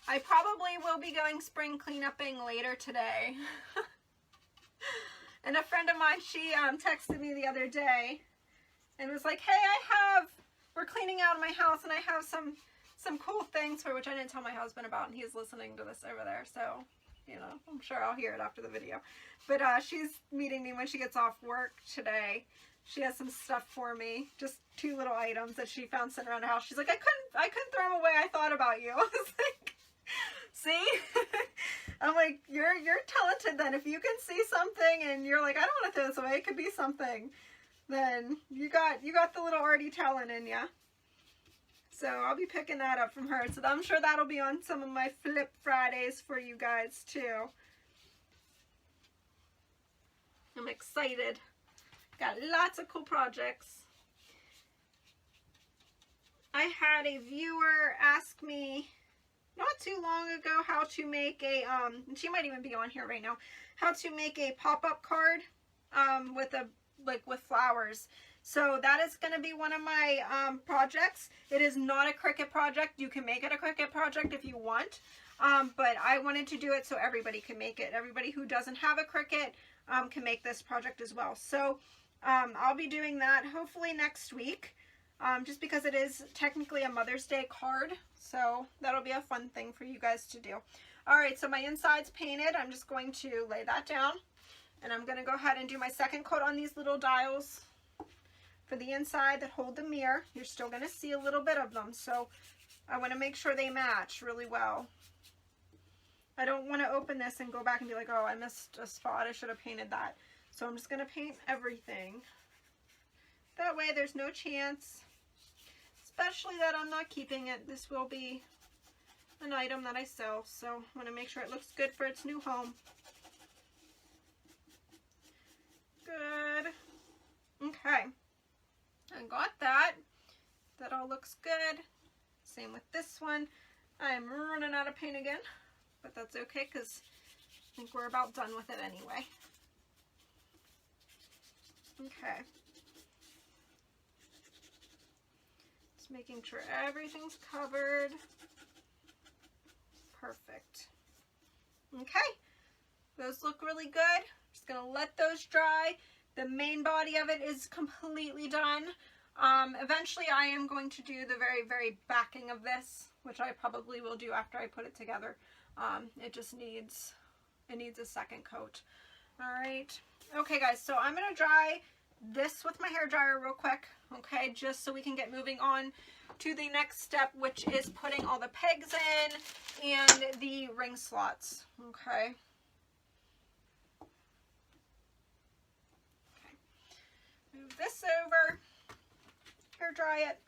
I probably will be going spring cleanupping later today. And a friend of mine, she texted me the other day and was like, hey, we're cleaning out my house and I have some cool things for which I didn't tell my husband about, and he's listening to this over there, so, you know, I'm sure I'll hear it after the video. But she's meeting me when she gets off work today. She has some stuff for me, just 2 little items that she found sitting around the house. She's like, I couldn't throw them away. I thought about you. I was like, see? I'm like, you're talented then. If you can see something and you're like, I don't want to throw this away, it could be something, then you got the little arty talent in ya. So I'll be picking that up from her. So I'm sure that'll be on some of my Flip Fridays for you guys too. I'm excited. Got lots of cool projects. I had a viewer ask me not too long ago how to make a, she might even be on here right now, how to make a pop-up card with flowers. So that is going to be one of my projects. It is not a Cricut project. You can make it a Cricut project if you want, but I wanted to do it so everybody can make it. Everybody who doesn't have a Cricut can make this project as well. So I'll be doing that hopefully next week. Just because it is technically a Mother's Day card, so that'll be a fun thing for you guys to do. Alright, so my inside's painted. I'm just going to lay that down, and I'm going to go ahead and do my second coat on these little dials for the inside that hold the mirror. You're still going to see a little bit of them, so I want to make sure they match really well. I don't want to open this and go back and be like, oh, I missed a spot, I should have painted that. So I'm just going to paint everything. That way there's no chance, especially that I'm not keeping it. This will be an item that I sell, so I want to make sure it looks good for its new home. Good. Okay. I got that. That all looks good. Same with this one. I'm running out of paint again, but that's okay because I think we're about done with it anyway. Okay. Just making sure everything's covered. Perfect. Okay. Those look really good. Just going to let those dry. The main body of it is completely done. Eventually I am going to do the very, very backing of this, which I probably will do after I put it together. It just needs a second coat. All right. Okay guys, so I'm going to dry this with my hair dryer real quick, okay, just so we can get moving on to the next step, which is putting all the pegs in and the ring slots, okay. Move this over, hair dry it.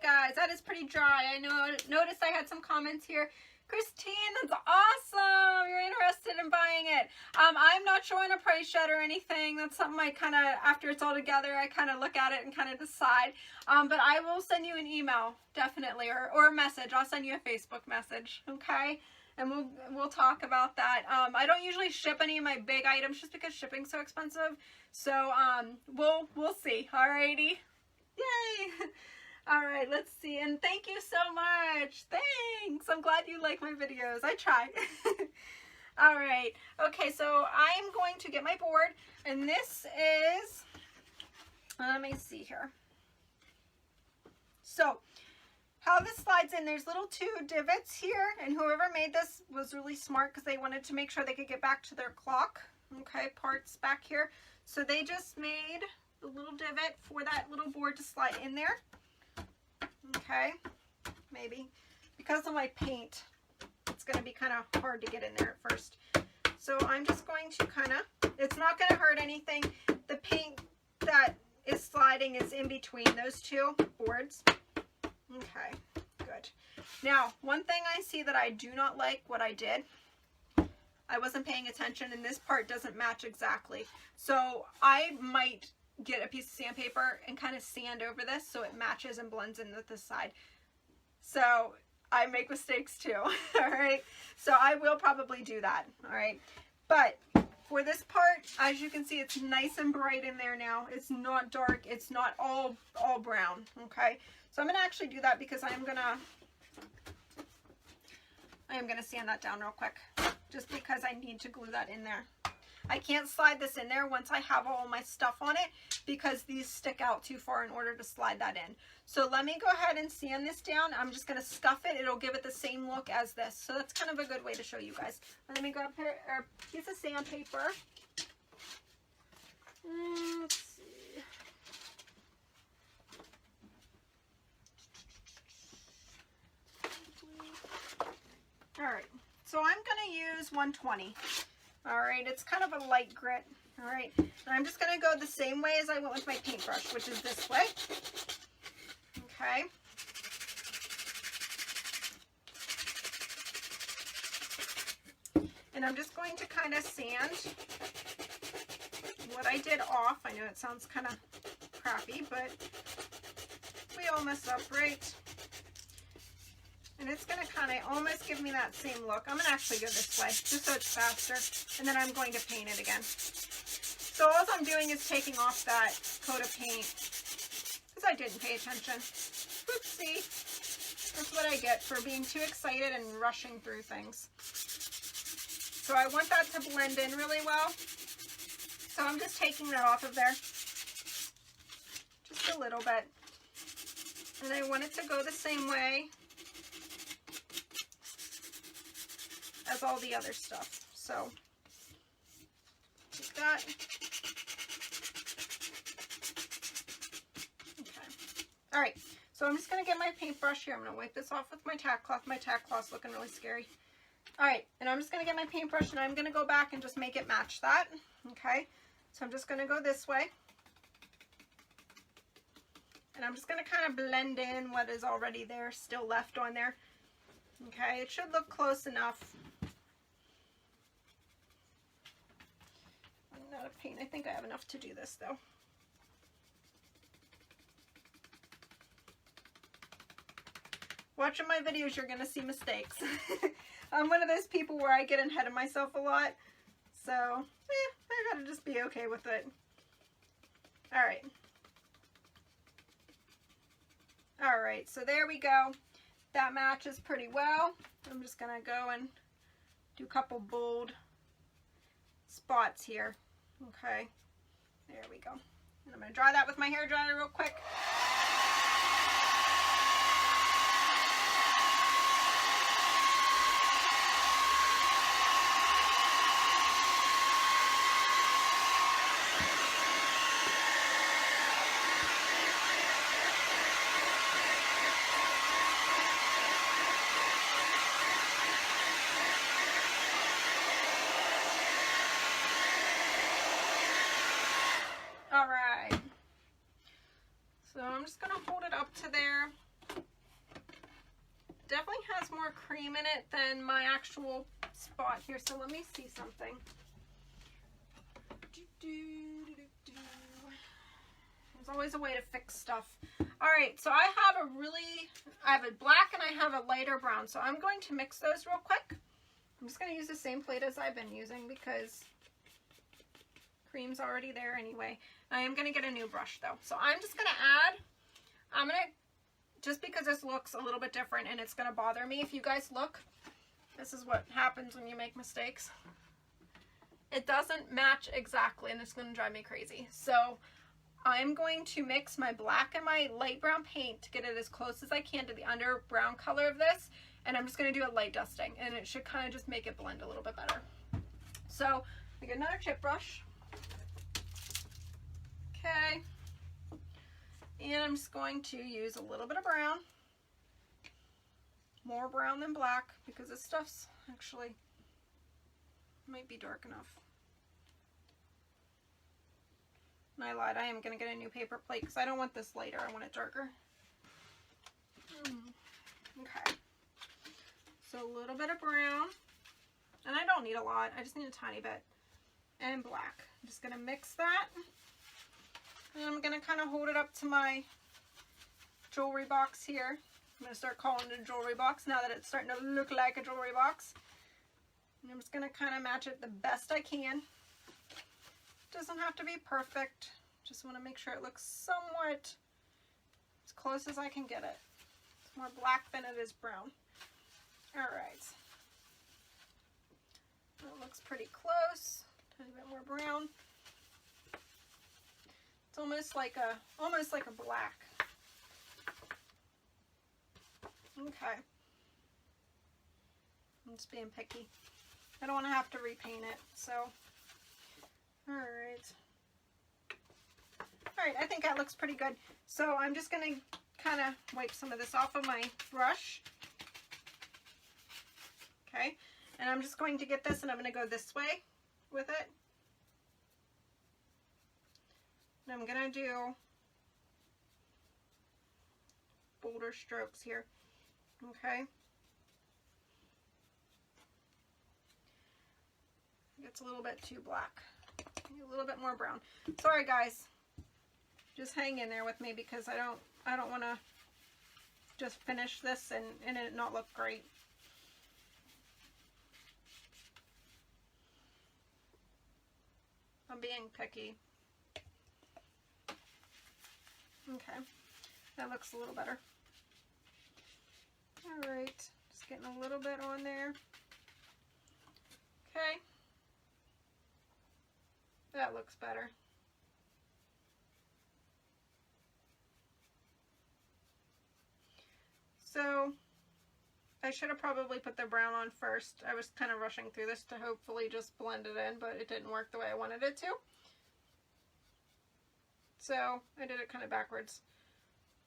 Guys, that is pretty dry. I noticed I had some comments here. Christine, that's awesome. You're interested in buying it. I'm not showing a price yet or anything. That's something I kind of, after it's all together, I kind of look at it and kind of decide. But I will send you an email, definitely, or a message. I'll send you a Facebook message, okay? And we'll talk about that. I don't usually ship any of my big items just because shipping's so expensive. So we'll see. Alrighty. Yay. All right, let's see. And thank you so much. Thanks. I'm glad you like my videos. I try. All right. Okay, so I'm going to get my board. And this is, let me see here. So how this slides in, there's little 2 divots here. And whoever made this was really smart because they wanted to make sure they could get back to their clock. Okay, parts back here. So they just made the little divot for that little board to slide in there. Okay, maybe because of my paint, it's going to be kind of hard to get in there at first. So I'm just going to kind of, it's not going to hurt anything. The paint that is sliding is in between those 2 boards. Okay, good. Now, one thing I see that I do not like what I did, I wasn't paying attention and this part doesn't match exactly. So I might get a piece of sandpaper and kind of sand over this so it matches and blends in with this side. So I make mistakes too. All right, so I will probably do that. All right, but for this part, as you can see, it's nice and bright in there now. It's not dark, it's not all brown. Okay, so I'm gonna actually do that because I am gonna sand that down real quick just because I need to glue that in there. I can't slide this in there once I have all my stuff on it because these stick out too far in order to slide that in. So let me go ahead and sand this down. I'm just going to scuff it. It'll give it the same look as this. So that's kind of a good way to show you guys. Let me grab a piece of sandpaper. Let's see. All right. So I'm going to use 120. All right, it's kind of a light grit. All right, and I'm just going to go the same way as I went with my paintbrush, which is this way. Okay. And I'm just going to kind of sand what I did off. I know it sounds kind of crappy, but we all mess up, right? And it's going to kind of almost give me that same look. I'm going to actually go this way, just so it's faster. And then I'm going to paint it again. So all I'm doing is taking off that coat of paint because I didn't pay attention. Oopsie. That's what I get for being too excited and rushing through things. So I want that to blend in really well. So I'm just taking that off of there. Just a little bit. And I want it to go the same way as all the other stuff. So take that. Okay. All right. So I'm just going to get my paintbrush here. I'm going to wipe this off with my tack cloth. My tack cloth's looking really scary. All right. And I'm just going to get my paintbrush and I'm going to go back and just make it match that. Okay. So I'm just going to go this way. And I'm just going to kind of blend in what is already there, still left on there. Okay, it should look close enough. I'm out of paint. I think I have enough to do this though. Watching my videos, you're going to see mistakes. I'm one of those people where I get ahead of myself a lot. So, I gotta just be okay with it. Alright. Alright, so there we go. That matches pretty well. I'm just gonna go and do a couple bold spots here. Okay. There we go. And I'm gonna dry that with my hair dryer real quick. Alright, so I'm just going to hold it up to there. Definitely has more cream in it than my actual spot here, so let me see something. There's always a way to fix stuff. Alright, so I have a black and I have a lighter brown, so I'm going to mix those real quick. I'm just going to use the same plate as I've been using because cream's already there anyway. I am going to get a new brush though. So I'm just going to add, just because this looks a little bit different and it's going to bother me if you guys look. This is what happens when you make mistakes. It doesn't match exactly and it's going to drive me crazy. So I'm going to mix my black and my light brown paint to get it as close as I can to the under brown color of this. And I'm just going to do a light dusting and it should kind of just make it blend a little bit better. So I get another chip brush. Okay, and I'm just going to use a little bit of brown, more brown than black because this stuff's actually might be dark enough. And I lied, I am going to get a new paper plate because I don't want this lighter, I want it darker. Okay, so a little bit of brown, and I don't need a lot, I just need a tiny bit, and black. I'm just going to mix that. And I'm going to kind of hold it up to my jewelry box here. I'm going to start calling it a jewelry box now that it's starting to look like a jewelry box. And I'm just going to kind of match it the best I can. Doesn't have to be perfect. Just want to make sure it looks somewhat as close as I can get it. It's more black than it is brown. Alright. That looks pretty close. A bit more brown. It's almost like a black. Okay. I'm just being picky. I don't want to have to repaint it, so. Alright. Alright, I think that looks pretty good. So I'm just going to kind of wipe some of this off of my brush. Okay. And I'm just going to get this and I'm going to go this way with it. And I'm going to do bolder strokes here. Okay. It's a little bit too black. A little bit more brown. Sorry guys. Just hang in there with me because I don't want to just finish this and it not look great. I'm being picky. Okay, that looks a little better. Alright, just getting a little bit on there. Okay, that looks better. So, I should have probably put the brown on first. I was kind of rushing through this to hopefully just blend it in, but it didn't work the way I wanted it to. So I did it kind of backwards.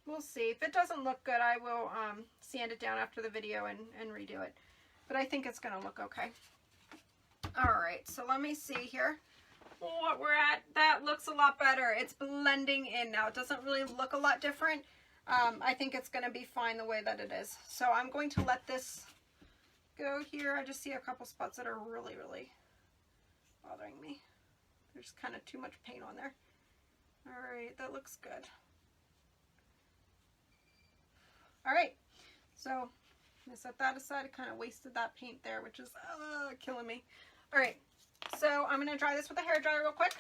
We'll see. If it doesn't look good, I will sand it down after the video and redo it. But I think it's going to look okay. Alright, so let me see here. what we're at. That looks a lot better. It's blending in now. It doesn't really look a lot different. I think it's going to be fine the way that it is. So I'm going to let this go here. I just see a couple spots that are really, really bothering me. There's kind of too much paint on there. All right, that looks good. All right, so I'm gonna set that aside. I kind of wasted that paint there, which is killing me. All right, so I'm gonna dry this with a hairdryer real quick.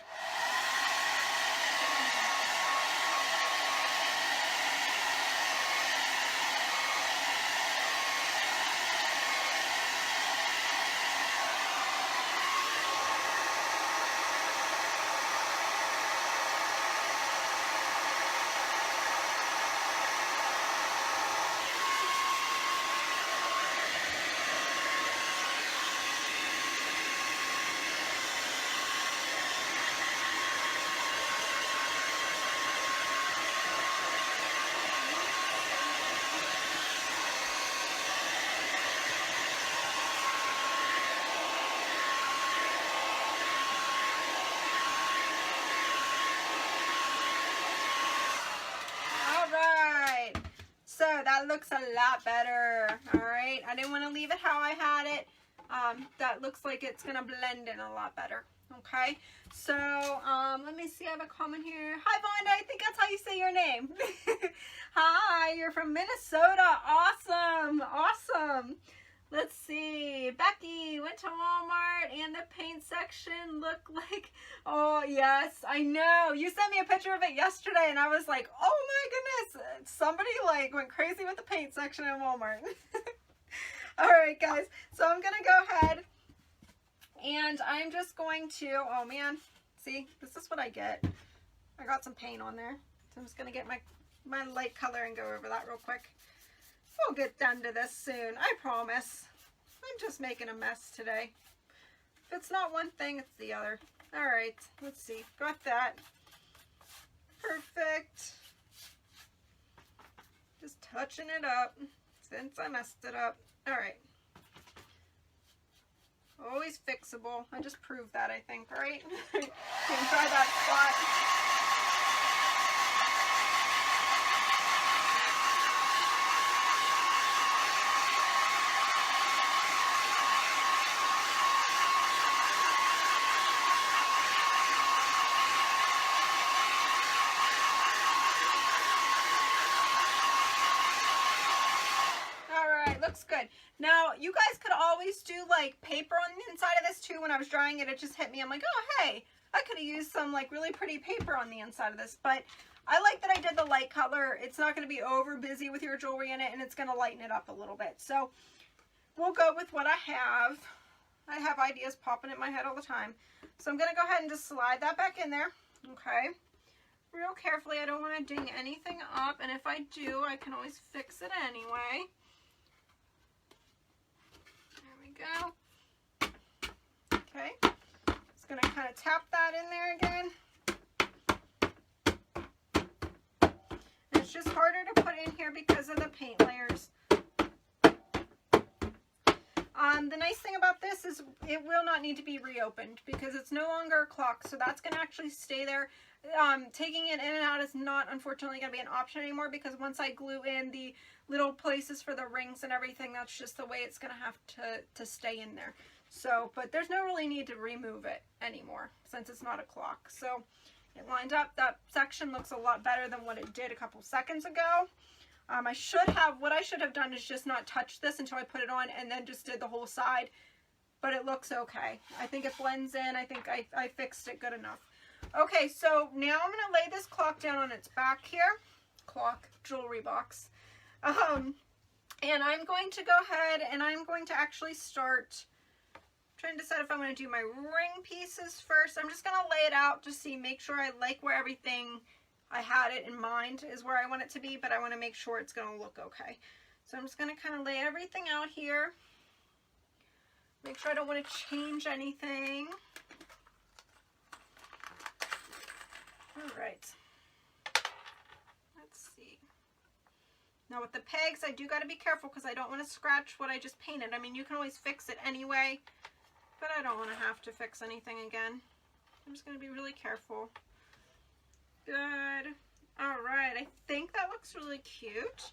So that looks a lot better. All right, I didn't want to leave it how I had it. That looks like it's gonna blend in a lot better. Okay, so let me see. I have a comment here. Hi, Vonda. I think that's how you say your name. Hi, you're from Minnesota. Awesome, awesome. Let's see. Becky went to Walmart and the paint section looked like, oh yes, I know. You sent me a picture of it yesterday and I was like, oh my goodness, somebody like went crazy with the paint section in Walmart. All right, guys. So I'm going to go ahead and I'm just going to, oh man, see, this is what I get. I got some paint on there. So I'm just going to get my light color and go over that real quick. We'll get done to this soon, I promise. I'm just making a mess today. If it's not one thing, it's the other. All right, let's see. Got that. Perfect. Just touching it up since I messed it up. All right. Always fixable. I just proved that, I think, right? Can try that spot. Looks good. Now, you guys could always do like paper on the inside of this too. When I was drying it, it just hit me. I'm like, oh, hey, I could have used some like really pretty paper on the inside of this. But I like that I did the light color. It's not going to be over busy with your jewelry in it, and it's going to lighten it up a little bit. So we'll go with what I have. I have ideas popping in my head all the time. So I'm going to go ahead and just slide that back in there. Okay. Real carefully. I don't want to ding anything up. And if I do, I can always fix it anyway. Go. Okay, just gonna kind of tap that in there again. And it's just harder to put in here because of the paint layers. The nice thing about this is it will not need to be reopened because it's no longer a clock, so that's gonna actually stay there. Taking it in and out is not, unfortunately, going to be an option anymore because once I glue in the little places for the rings and everything, that's just the way it's going to have to stay in there. So, but there's no really need to remove it anymore since it's not a clock. So it lined up. That section looks a lot better than what it did a couple seconds ago. What I should have done is just not touch this until I put it on and then just did the whole side. But it looks okay. I think it blends in. I think I fixed it good enough. Okay, so now I'm going to lay this clock down on its back here. Clock, jewelry box. And I'm going to go ahead and I'm going to actually start trying to decide if I'm going to do my ring pieces first. I'm just going to lay it out to see, make sure I like where everything I had it in mind is where I want it to be, but I want to make sure it's going to look okay. So I'm just going to kind of lay everything out here. Make sure I don't want to change anything. All right, let's see. Now with the pegs, I do got to be careful because I don't want to scratch what I just painted. I mean, you can always fix it anyway, but I don't want to have to fix anything again. I'm just going to be really careful. Good. All right, I think that looks really cute.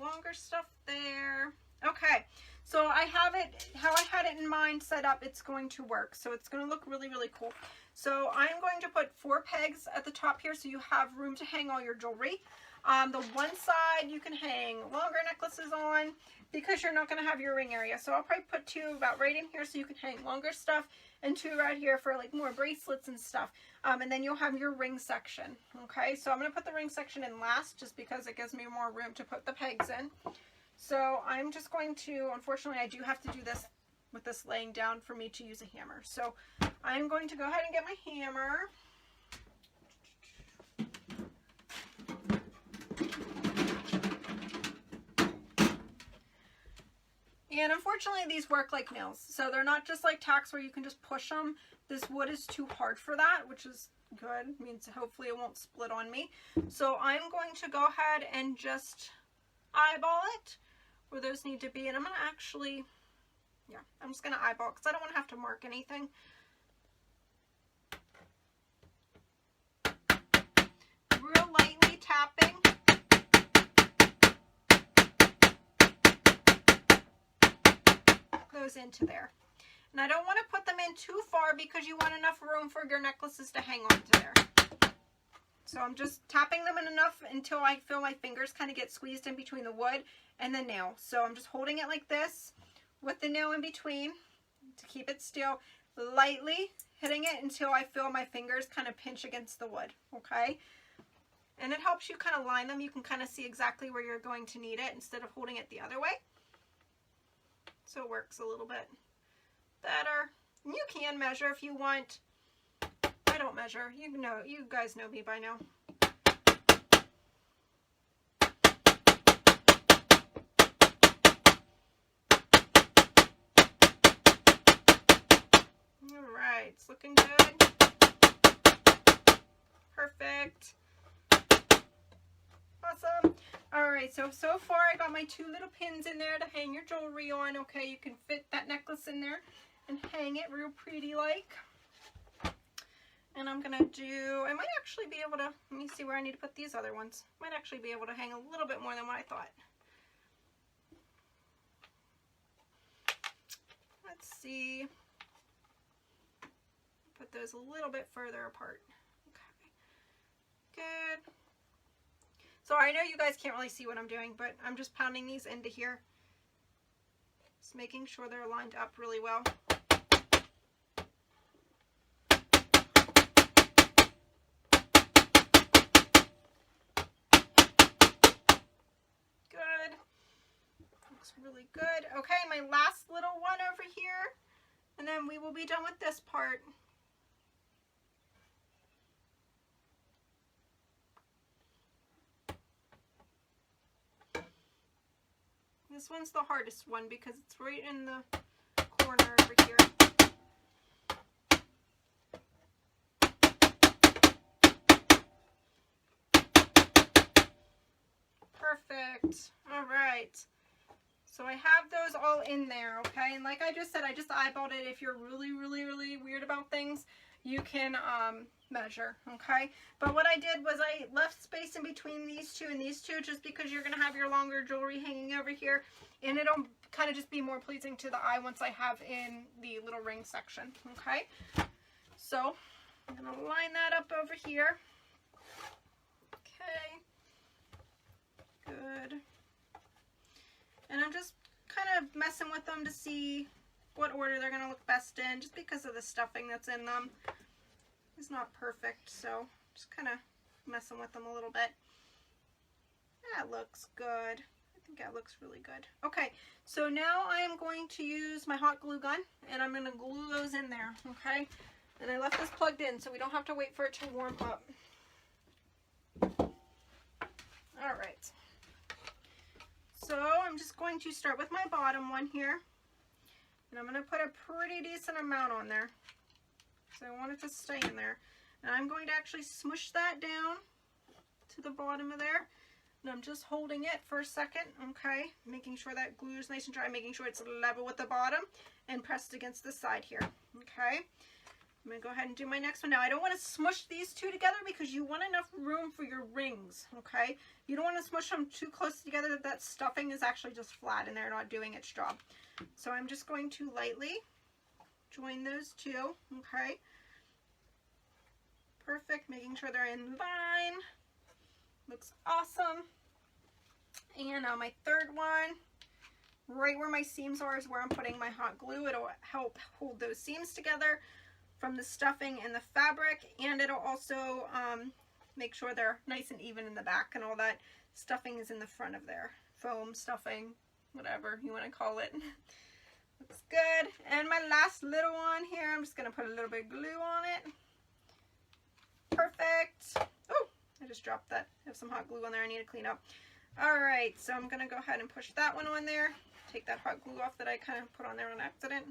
Longer stuff there. Okay, so I have it, how I had it in mind set up, it's going to work. So it's going to look really, really cool. So I'm going to put 4 pegs at the top here so you have room to hang all your jewelry. The one side you can hang longer necklaces on because you're not going to have your ring area. So I'll probably put 2 about right in here so you can hang longer stuff, and 2 right here for like more bracelets and stuff. And then you'll have your ring section. Okay, so I'm going to put the ring section in last just because it gives me more room to put the pegs in. So I'm just going to, unfortunately I do have to do this with this laying down for me to use a hammer. So I'm going to go ahead and get my hammer. And unfortunately these work like nails. So they're not just like tacks where you can just push them. This wood is too hard for that, which is good. It means hopefully it won't split on me. So I'm going to go ahead and just eyeball it where those need to be. And I'm going to actually, yeah, I'm just going to eyeball it because I don't want to have to mark anything. Real lightly tapping. Goes into there. And I don't want to put them in too far because you want enough room for your necklaces to hang on to there. So I'm just tapping them in enough until I feel my fingers kind of get squeezed in between the wood and the nail. So I'm just holding it like this with the nail in between to keep it still, lightly hitting it until I feel my fingers kind of pinch against the wood, okay? And it helps you kind of line them. You can kind of see exactly where you're going to need it instead of holding it the other way. So it works a little bit better. And you can measure if you want. I don't measure. You know, you guys know me by now. All right, it's looking good. Perfect. Awesome. All right, so far I got my 2 little pins in there to hang your jewelry on. Okay, you can fit that necklace in there and hang it real pretty like. And I'm gonna do, I might actually be able to, let me see where I need to put these other ones. Might actually be able to hang a little bit more than what I thought. Let's see. Put those a little bit further apart. Okay, good. So I know you guys can't really see what I'm doing, but I'm just pounding these into here. Just making sure they're lined up really well. Good. Looks really good. Okay, my last little one over here, and then we will be done with this part. This one's the hardest one because it's right in the corner over here. Perfect. All right. So I have those all in there, okay? And like I just said, I just eyeballed it. If you're really, really, really weird about things, you can measure, okay? But what I did was I left space in between these 2 and these 2 just because you're going to have your longer jewelry hanging over here, and it'll kind of just be more pleasing to the eye once I have in the little ring section, okay? So I'm going to line that up over here. Okay. Good. And I'm just kind of messing with them to see what order they're going to look best in, just because of the stuffing that's in them. It's not perfect, so just kind of messing with them a little bit. That looks good. I think that looks really good. Okay, so now I am going to use my hot glue gun, and I'm going to glue those in there, okay? And I left this plugged in, so we don't have to wait for it to warm up. All right. So I'm just going to start with my bottom one here, and I'm going to put a pretty decent amount on there. So I want it to stay in there. And I'm going to actually smush that down to the bottom of there. And I'm just holding it for a second, okay? Making sure that glue is nice and dry, making sure it's level with the bottom and pressed against the side here, okay? I'm going to go ahead and do my next one. Now, I don't want to smush these two together because you want enough room for your rings, okay? You don't want to smush them too close together that stuffing is actually just flat and they're not doing its job. So I'm just going to lightly join those two, okay? Perfect, making sure they're in line. Looks awesome. And now my third one, right where my seams are is where I'm putting my hot glue. It'll help hold those seams together from the stuffing and the fabric, and it'll also make sure they're nice and even in the back, and all that stuffing is in the front of there. Foam, stuffing, whatever you want to call it. Looks good. And my last little one here, I'm just going to put a little bit of glue on it. Perfect. Oh, I just dropped that. I have some hot glue on there I need to clean up. Alright, so I'm going to go ahead and push that one on there. Take that hot glue off that I kind of put on there on accident.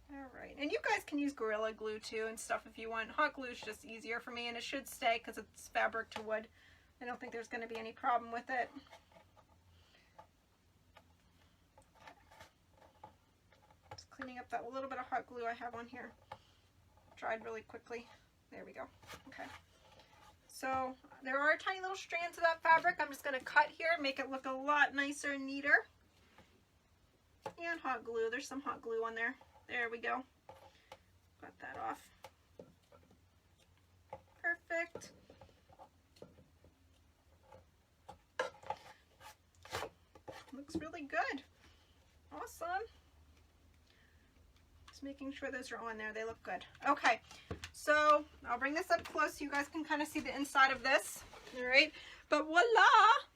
Alright, and you guys can use Gorilla Glue too and stuff if you want. Hot glue is just easier for me, and it should stay because it's fabric to wood. I don't think there's going to be any problem with it. Just cleaning up that little bit of hot glue I have on here. Dried really quickly. There we go. Okay. So there are tiny little strands of that fabric. I'm just going to cut here, make it look a lot nicer and neater. And hot glue. There's some hot glue on there. There we go. Got that off. Perfect. Looks really good. Awesome. Just making sure those are on there. They look good. Okay, so I'll bring this up close so you guys can kind of see the inside of this. All right. But voila,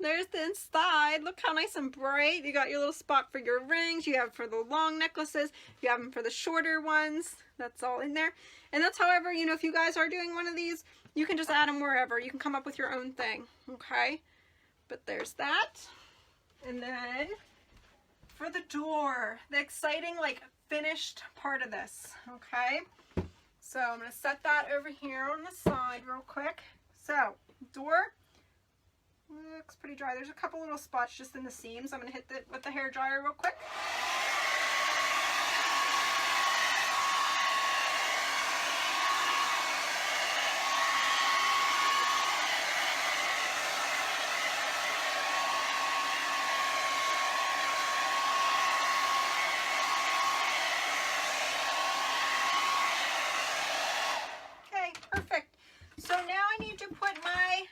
there's the inside. Look how nice and bright. You got your little spot for your rings. You have for the long necklaces. You have them for the shorter ones. That's all in there. And that's however, you know, if you guys are doing one of these, you can just add them wherever. You can come up with your own thing, okay? But there's that. And then for the door, the exciting, like, finished part of this, okay? So I'm going to set that over here on the side real quick. So, door. Looks pretty dry. There's a couple little spots just in the seams. I'm going to hit it with the hair dryer real quick. Okay, perfect. So now I need to put my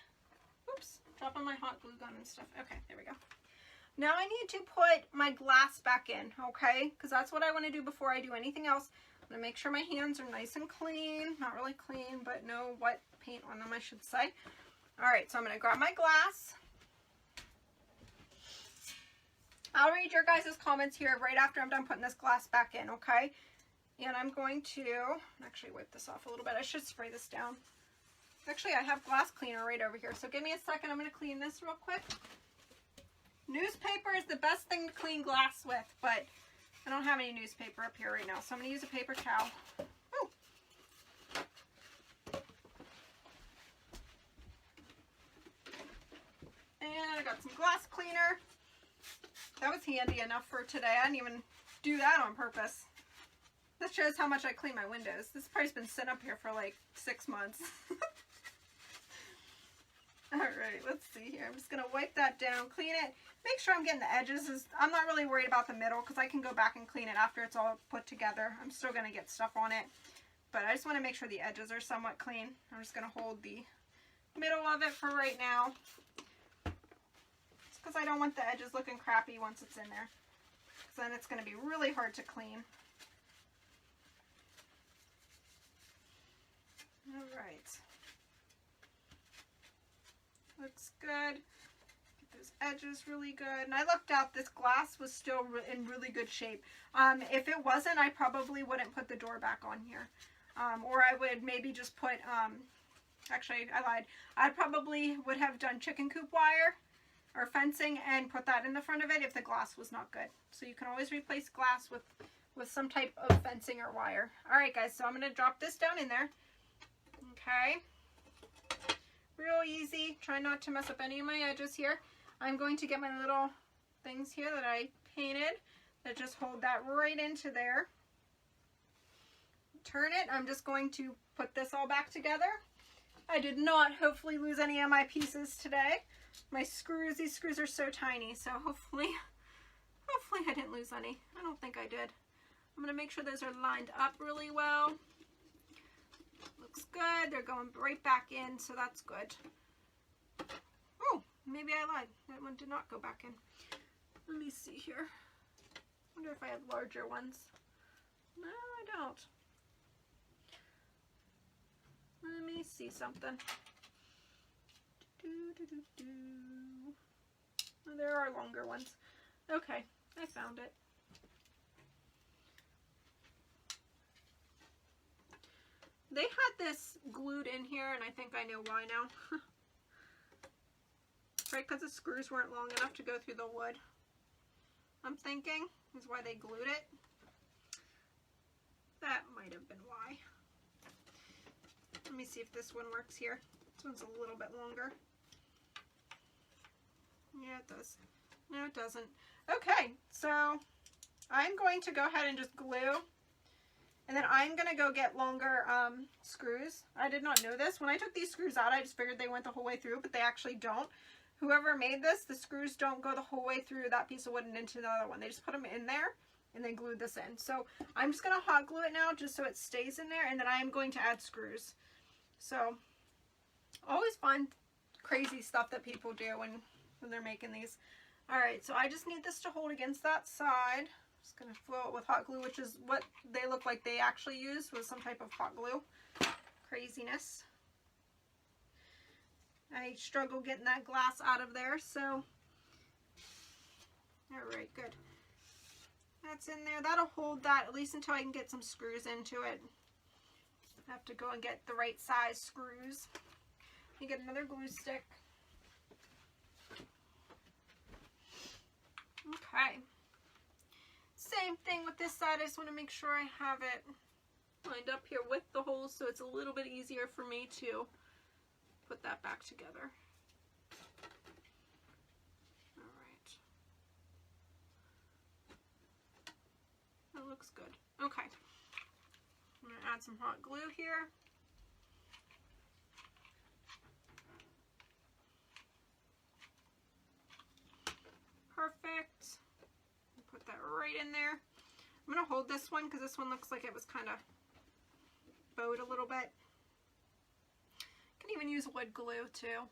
dropping my hot glue gun and stuff. Okay, there we go. Now I need to put my glass back in, okay? Because that's what I want to do before I do anything else. I'm going to make sure my hands are nice and clean. Not really clean, but no wet paint on them, I should say. Alright, so I'm going to grab my glass. I'll read your guys' comments here right after I'm done putting this glass back in, okay? And I'm going to actually wipe this off a little bit. I should spray this down. Actually, I have glass cleaner right over here, so give me a second. I'm going to clean this real quick. Newspaper is the best thing to clean glass with, but I don't have any newspaper up here right now, so I'm going to use a paper towel. Woo. And I got some glass cleaner. That was handy enough for today. I didn't even do that on purpose. This shows how much I clean my windows. This probably's been sitting up here for like 6 months. Alright, let's see here. I'm just going to wipe that down, clean it. Make sure I'm getting the edges. I'm not really worried about the middle because I can go back and clean it after it's all put together. I'm still going to get stuff on it. But I just want to make sure the edges are somewhat clean. I'm just going to hold the middle of it for right now. Just because I don't want the edges looking crappy once it's in there. Because then it's going to be really hard to clean. Alright. Looks good. Get those edges really good. And I looked out, this glass was still in really good shape. If it wasn't, I probably wouldn't put the door back on here. Or I would maybe just put, actually I lied. I probably would have done chicken coop wire or fencing and put that in the front of it if the glass was not good. So you can always replace glass with some type of fencing or wire. Alright guys, so I'm going to drop this down in there. Okay. Real easy. Try not to mess up any of my edges here. I'm going to get my little things here that I painted. that just hold that right into there. Turn it. I'm just going to put this all back together. I did not hopefully lose any of my pieces today. My screws, these screws are so tiny, so hopefully I didn't lose any. I don't think I did. I'm going to make sure those are lined up really well. Looks good. They're going right back in, so that's good. Oh, maybe I lied. That one did not go back in. Let me see here. I wonder if I have larger ones. No, I don't. Let me see something. Oh, there are longer ones. Okay, I found it. They had this glued in here, and I think I know why now. Right, because the screws weren't long enough to go through the wood. I'm thinking is why they glued it. That might have been why. Let me see if this one works here. This one's a little bit longer. Yeah, it does. No, it doesn't. Okay, so I'm going to go ahead and just glue. And then I'm going to go get longer screws. I did not know this. When I took these screws out, I just figured they went the whole way through, but they actually don't. Whoever made this, the screws don't go the whole way through that piece of wood and into the other one. They just put them in there and they glued this in. So I'm just going to hot glue it now just so it stays in there, and then I am going to add screws. So always fun, crazy stuff that people do when they're making these. All right, so I just need this to hold against that side. Just gonna fill it with hot glue, which is what they look like they actually used, was some type of hot glue. Craziness. I struggle getting that glass out of there, so all right, good. That's in there. That'll hold that at least until I can get some screws into it. I have to go and get the right size screws. You get another glue stick. Okay. Same thing with this side. I just want to make sure I have it lined up here with the holes so it's a little bit easier for me to put that back together. All right. That looks good. Okay. I'm going to add some hot glue here. Perfect. Put that right in there. I'm going to hold this one because this one looks like it was kind of bowed a little bit. Can even use wood glue too.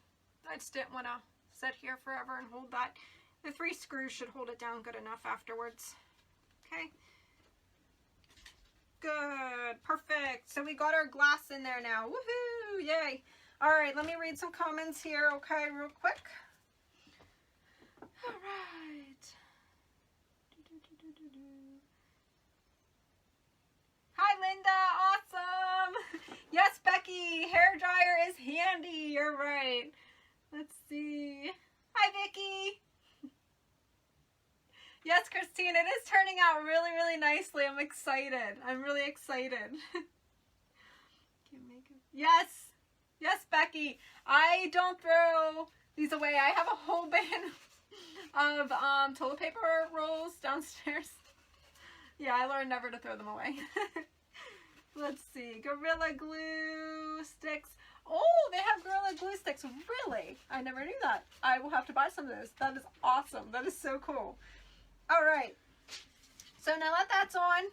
I just didn't want to sit here forever and hold that. The 3 screws should hold it down good enough afterwards. Okay. Good. Perfect. So we got our glass in there now. Woohoo! Yay. All right, let me read some comments here, okay, real quick. All right. Hi, Linda. Awesome. Yes, Becky. Hair dryer is handy. You're right. Let's see. Hi, Vicky. Yes, Christine. It is turning out really, really nicely. I'm excited. I'm really excited. Yes. Yes, Becky. I don't throw these away. I have a whole bin of toilet paper rolls downstairs. Yeah, I learned never to throw them away. Let's see. Gorilla Glue sticks. Oh, they have Gorilla Glue sticks. Really? I never knew that. I will have to buy some of those. That is awesome. That is so cool. All right. So now that that's on,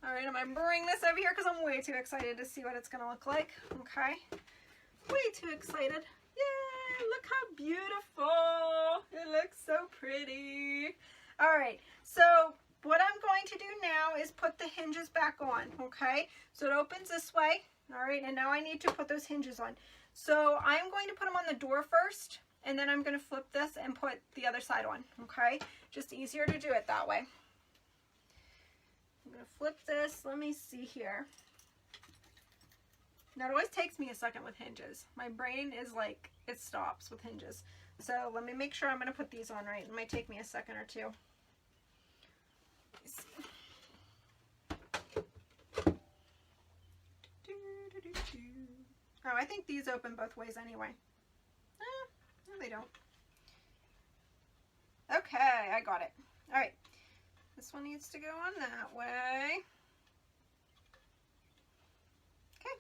all right, I'm going to bring this over here because I'm way too excited to see what it's going to look like. Okay. Way too excited. Yay! Look how beautiful. It looks so pretty. All right. So what I'm going to do now is put the hinges back on. Okay. So it opens this way. All right. And now I need to put those hinges on. So I'm going to put them on the door first. And then I'm going to flip this and put the other side on. Okay. Just easier to do it that way. I'm going to flip this. Let me see here. Now, it always takes me a second with hinges. My brain is like, it stops with hinges. So let me make sure I'm going to put these on right. It might take me a second or two. Oh, I think these open both ways anyway. No, they don't. Okay, I got it. All right. This one needs to go on that way. Okay.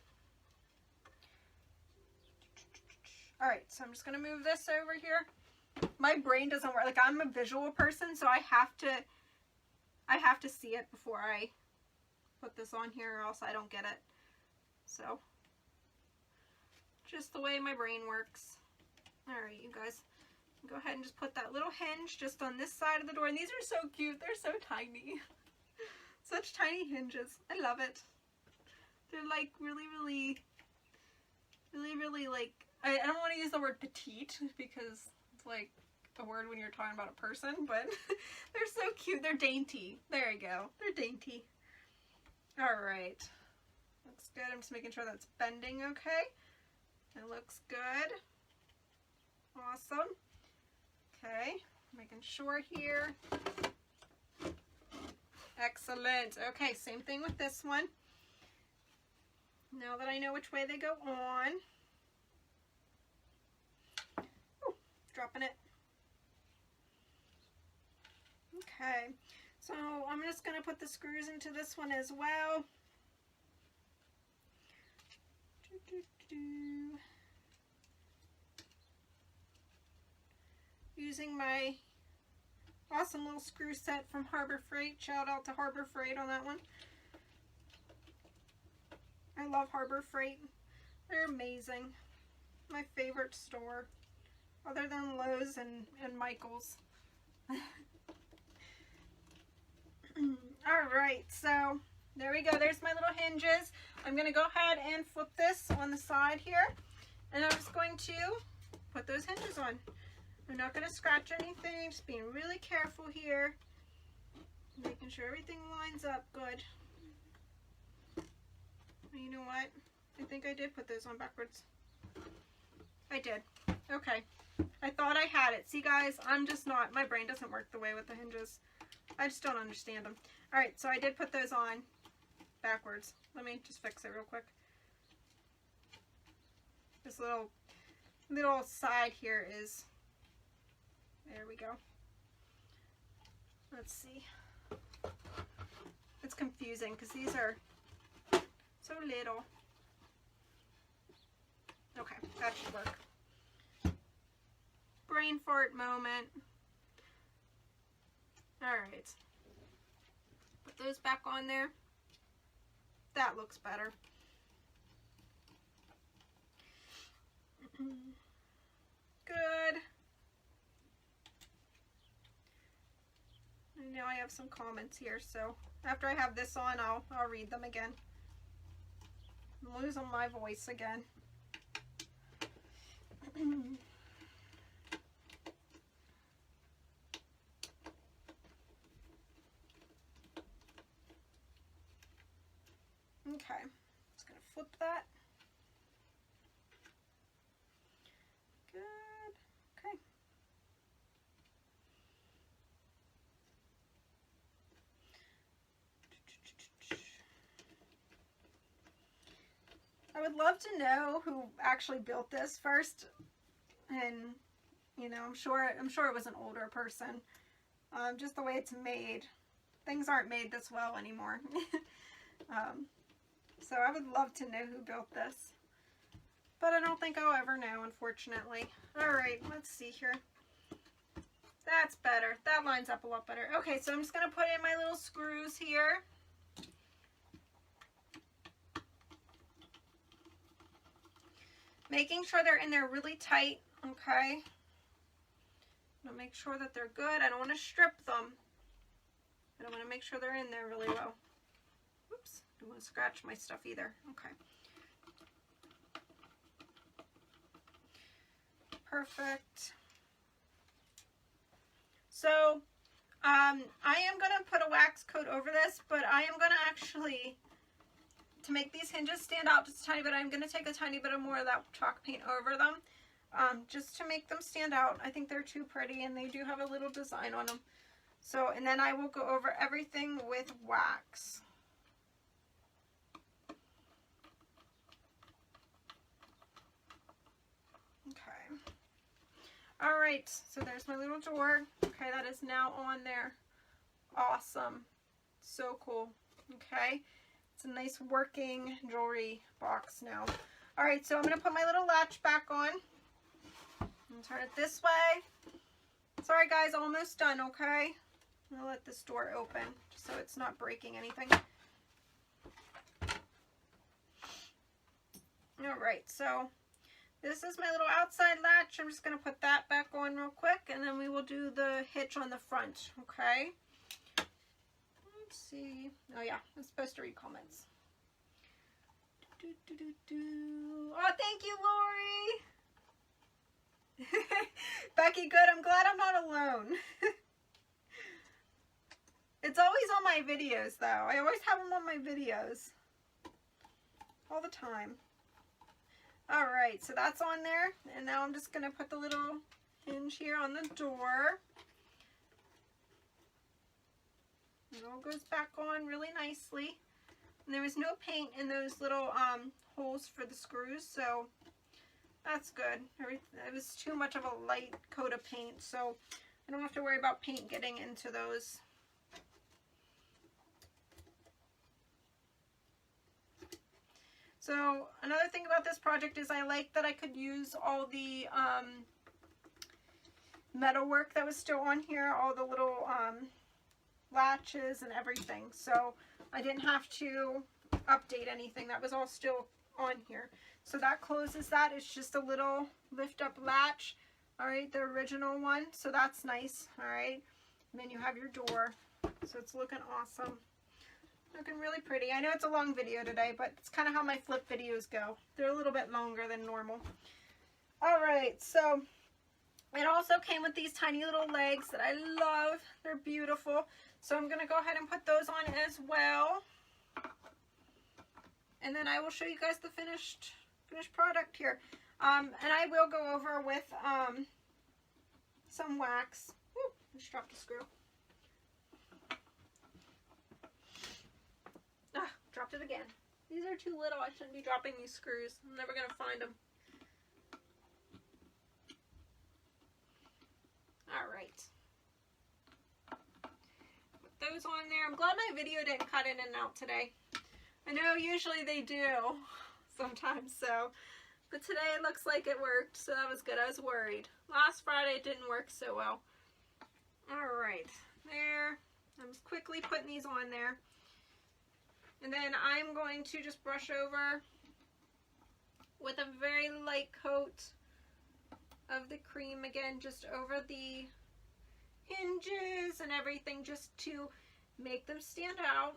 All right, so I'm just gonna move this over here. My brain doesn't work. Like, I'm a visual person, so I have to see it before I put this on here, or else I don't get it. So, just the way my brain works. All right, you guys, go ahead and just put that little hinge just on this side of the door. And these are so cute. They're so tiny. Such tiny hinges. I love it. They're like really like, I don't want to use the word petite because it's like a word when you're talking about a person, but they're so cute. They're dainty. There you go. They're dainty. All right. Looks good. I'm just making sure that's bending okay. It looks good. Awesome. Okay. Making sure here. Excellent. Okay, same thing with this one. Now that I know which way they go on. Ooh, dropping it. Okay, so I'm just going to put the screws into this one as well. Using my awesome little screw set from Harbor Freight. Shout out to Harbor Freight on that one. I love Harbor Freight. They're amazing. My favorite store, other than Lowe's and Michael's. Alright, so there we go. There's my little hinges. I'm going to go ahead and flip this on the side here. And I'm just going to put those hinges on. I'm not going to scratch anything. Just being really careful here. Making sure everything lines up good. You know what? I think I did put those on backwards. I did. Okay. I thought I had it. See, guys, I'm just not, my brain doesn't work the way with the hinges. I just don't understand them. Alright, so I did put those on backwards. Let me just fix it real quick. This little side here is, there we go. Let's see. It's confusing because these are so little. Okay, that should work. Brain fart moment. Alright. Put those back on there. That looks better. Good. I know I have some comments here, so after I have this on, I'll read them again. I'm losing my voice again. Okay, just gonna flip that. Good. Okay. I would love to know who actually built this first, and you know, I'm sure it was an older person. Just the way it's made, things aren't made this well anymore. So I would love to know who built this, but I don't think I'll ever know, unfortunately. All right, let's see here. That's better. That lines up a lot better. Okay, so I'm just gonna put in my little screws here. Making sure they're in there really tight, okay? I'm gonna make sure that they're good. I don't want to strip them. I don't want to make sure they're in there really well. Oops, don't want to scratch my stuff either. Okay. Perfect. So, I am going to put a wax coat over this, but I am going to actually, to make these hinges stand out just a tiny bit, I'm going to take a tiny bit more of that chalk paint over them, just to make them stand out. I think they're too pretty, and they do have a little design on them. So, and then I will go over everything with wax. Okay. All right, so there's my little door. Okay, that is now on there. awesome. So cool. Okay. It's a nice working jewelry box now. All right, so I'm going to put my little latch back on and turn it this way. Sorry guys, almost done, okay? I'm going to let this door open just so it's not breaking anything. All right, so this is my little outside latch. I'm just going to put that back on real quick, and then we will do the hitch on the front, okay? Let's see. Oh yeah, I'm supposed to read comments. Oh, thank you, Lori. Becky, good. I'm glad I'm not alone. It's always on my videos, though. I always have them on my videos. All the time. Alright, so that's on there. And now I'm just going to put the little hinge here on the door. It all goes back on really nicely. And there was no paint in those little holes for the screws, so that's good. It was too much of a light coat of paint, so I don't have to worry about paint getting into those. So another thing about this project is I like that I could use all the metal work that was still on here, all the little latches and everything. So I didn't have to update anything. That was all still on here. So that closes that. It's just a little lift up latch. All right, the original one. So that's nice. All right. And then you have your door. So it's looking awesome. Looking really pretty. I know it's a long video today, but it's kind of how my flip videos go. They're a little bit longer than normal. All right, so it also came with these tiny little legs that I love. They're beautiful. So I'm going to go ahead and put those on as well. And then I will show you guys the finished product here. And I will go over with some wax. Woo, just dropped a screw. Ah, dropped it again. These are too little. I shouldn't be dropping these screws. I'm never going to find them. Alright. Put those on there. I'm glad my video didn't cut in and out today. I know usually they do sometimes, so. But today it looks like it worked, so that was good. I was worried. Last Friday it didn't work so well. Alright. There. I'm just quickly putting these on there. And then I'm going to just brush over with a very light coat of the cream again, just over the hinges and everything, just to make them stand out.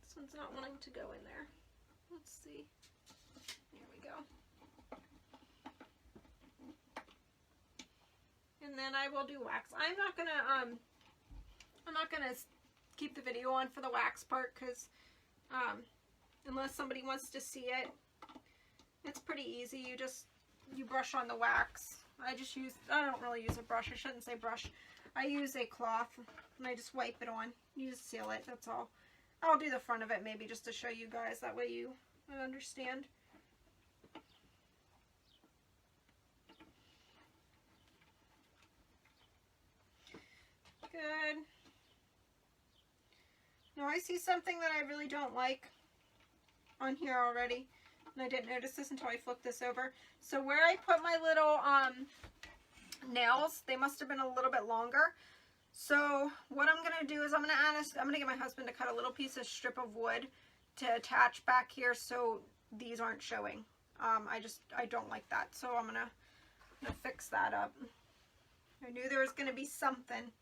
This one's not wanting to go in there. Let's see. There we go. And then I will do wax. I'm not gonna keep the video on for the wax part, because unless somebody wants to see it, it's pretty easy. You brush on the wax. I don't really use a brush. I shouldn't say brush. I use a cloth and I just wipe it on. You just seal it, that's all. I'll do the front of it maybe just to show you guys, that way you understand. Good. Now I see something that I really don't like on here already, and I didn't notice this until I flipped this over. So where I put my little nails, they must have been a little bit longer. So what I'm gonna do is I'm gonna get my husband to cut a little piece of strip of wood to attach back here so these aren't showing. I don't like that, so I'm gonna fix that up. I knew there was gonna be something,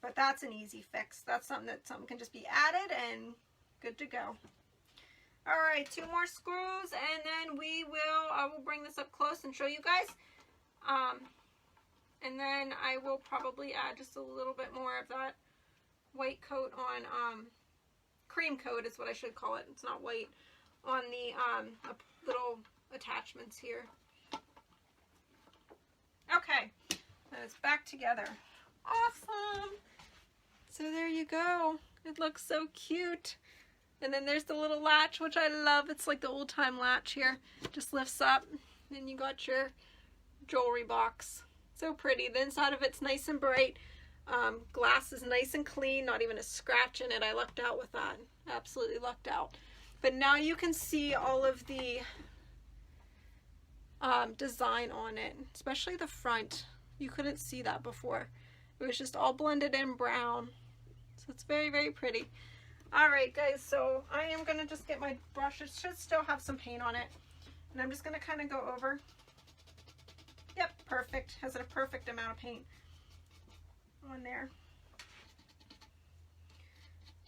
but that's an easy fix. That's something can just be added and good to go. All right, 2 more screws, and then I will bring this up close and show you guys. And then I will probably add just a little bit more of that white coat on, cream coat is what I should call it. It's not white, on the little attachments here. Okay, and it's back together. Awesome. So there you go. It looks so cute. And then there's the little latch, which I love. It's like the old time latch here. Just lifts up. Then you got your jewelry box. So pretty. The inside of it's nice and bright. Glass is nice and clean, not even a scratch in it. I lucked out with that. Absolutely lucked out. But now you can see all of the design on it, especially the front. You couldn't see that before. It was just all blended in brown. So it's very, very pretty. Alright guys, so I am going to just get my brush. It should still have some paint on it. And I'm just going to kind of go over. Yep, perfect. Has a perfect amount of paint on there.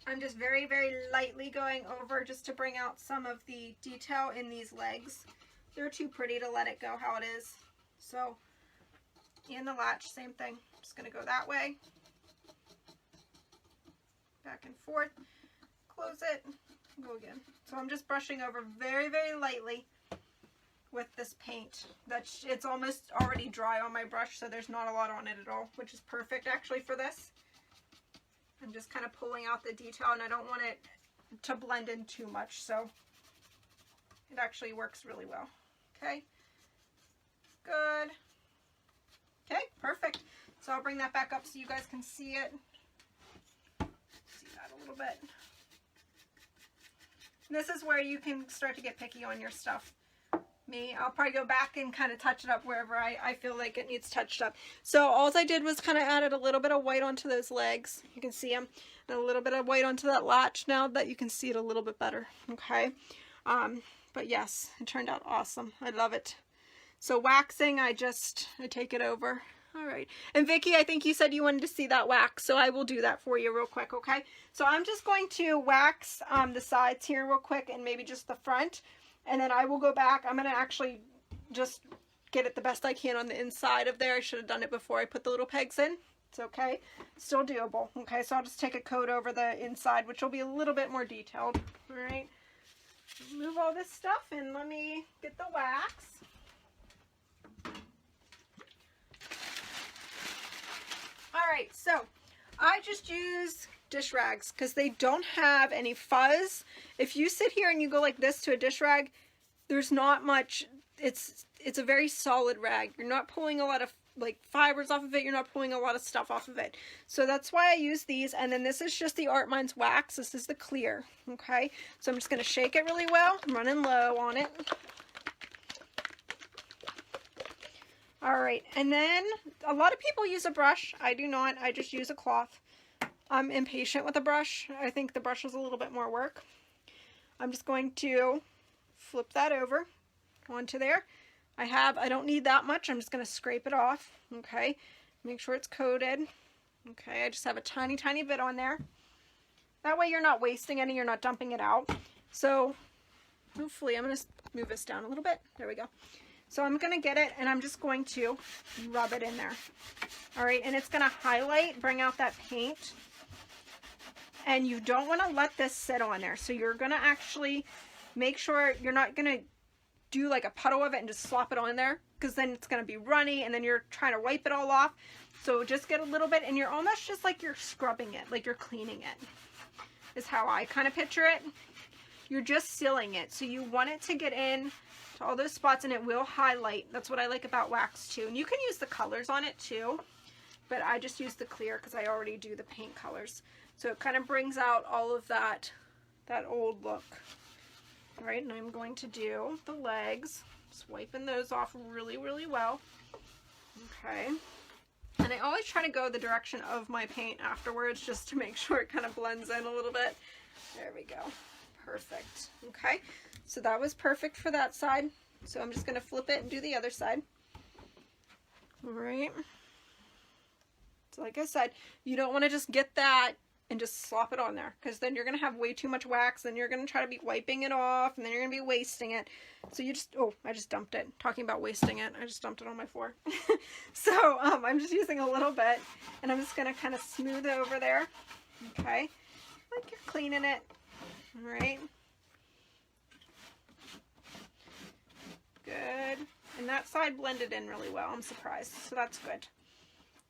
I'm just very, very lightly going over just to bring out some of the detail in these legs. They're too pretty to let it go how it is. So, and the latch, same thing. Just going to go that way. Back and forth. Close it. Go again. So I'm just brushing over very, very lightly with this paint. It's almost already dry on my brush, so there's not a lot on it at all, which is perfect actually for this. I'm just kind of pulling out the detail, and I don't want it to blend in too much, so it actually works really well. Okay, good. Okay, perfect. So I'll bring that back up so you guys can see it. See that a little bit. This is where you can start to get picky on your stuff. I'll probably go back and kind of touch it up wherever I feel like it needs touched up. So all I did was kind of added a little bit of white onto those legs. You can see them. And a little bit of white onto that latch now that you can see it a little bit better. Okay. But yes, it turned out awesome. I love it. So waxing, I take it over. All right. And Vicki, I think you said you wanted to see that wax, so I will do that for you real quick, okay? So I'm just going to wax the sides here real quick and maybe just the front. And then I will go back. I'm going to actually just get it the best I can on the inside of there. I should have done it before I put the little pegs in. It's okay. Still doable. Okay, so I'll just take a coat over the inside, which will be a little bit more detailed. All right. Move all this stuff and let me get the wax. All right, so I just use dish rags because they don't have any fuzz. If you sit here and you go like this to a dish rag, there's not much. It's a very solid rag. You're not pulling a lot of like fibers off of it. You're not pulling a lot of stuff off of it. So that's why I use these. And then this is just the Art Minds wax. This is the clear. Okay, so I'm just going to shake it really well. I'm running low on it. All right, and then a lot of people use a brush. I do not. I just use a cloth. I'm impatient with a brush. I think the brush is a little bit more work. I'm just going to flip that over onto there. I don't need that much. I'm just going to scrape it off. Okay, make sure it's coated. Okay, I just have a tiny, tiny bit on there. That way you're not wasting any, you're not dumping it out. So hopefully, I'm going to move this down a little bit. There we go. So I'm going to get it and I'm just going to rub it in there. All right, and it's going to highlight, bring out that paint. And you don't want to let this sit on there. So you're going to actually make sure you're not going to do like a puddle of it and just slop it on there, because then it's going to be runny and then you're trying to wipe it all off. So just get a little bit and you're almost just like you're scrubbing it, like you're cleaning it, is how I kind of picture it. You're just sealing it. So you want it to get in to all those spots and it will highlight. That's what I like about wax too. And you can use the colors on it too, but I just use the clear because I already do the paint colors. So it kind of brings out all of that old look. All right, and I'm going to do the legs. Just wiping those off really, really well. Okay. And I always try to go the direction of my paint afterwards just to make sure it kind of blends in a little bit. There we go. Perfect. Okay, so that was perfect for that side. So I'm just going to flip it and do the other side. All right. So like I said, you don't want to just get that and just slop it on there, because then you're going to have way too much wax and you're going to try to be wiping it off and then you're going to be wasting it. So you just, oh, I just dumped it. Talking about wasting it, I just dumped it on my floor. So I'm just using a little bit and I'm just going to kind of smooth it over there. Okay, like you're cleaning it. All right. Good. And that side blended in really well. I'm surprised. So that's good.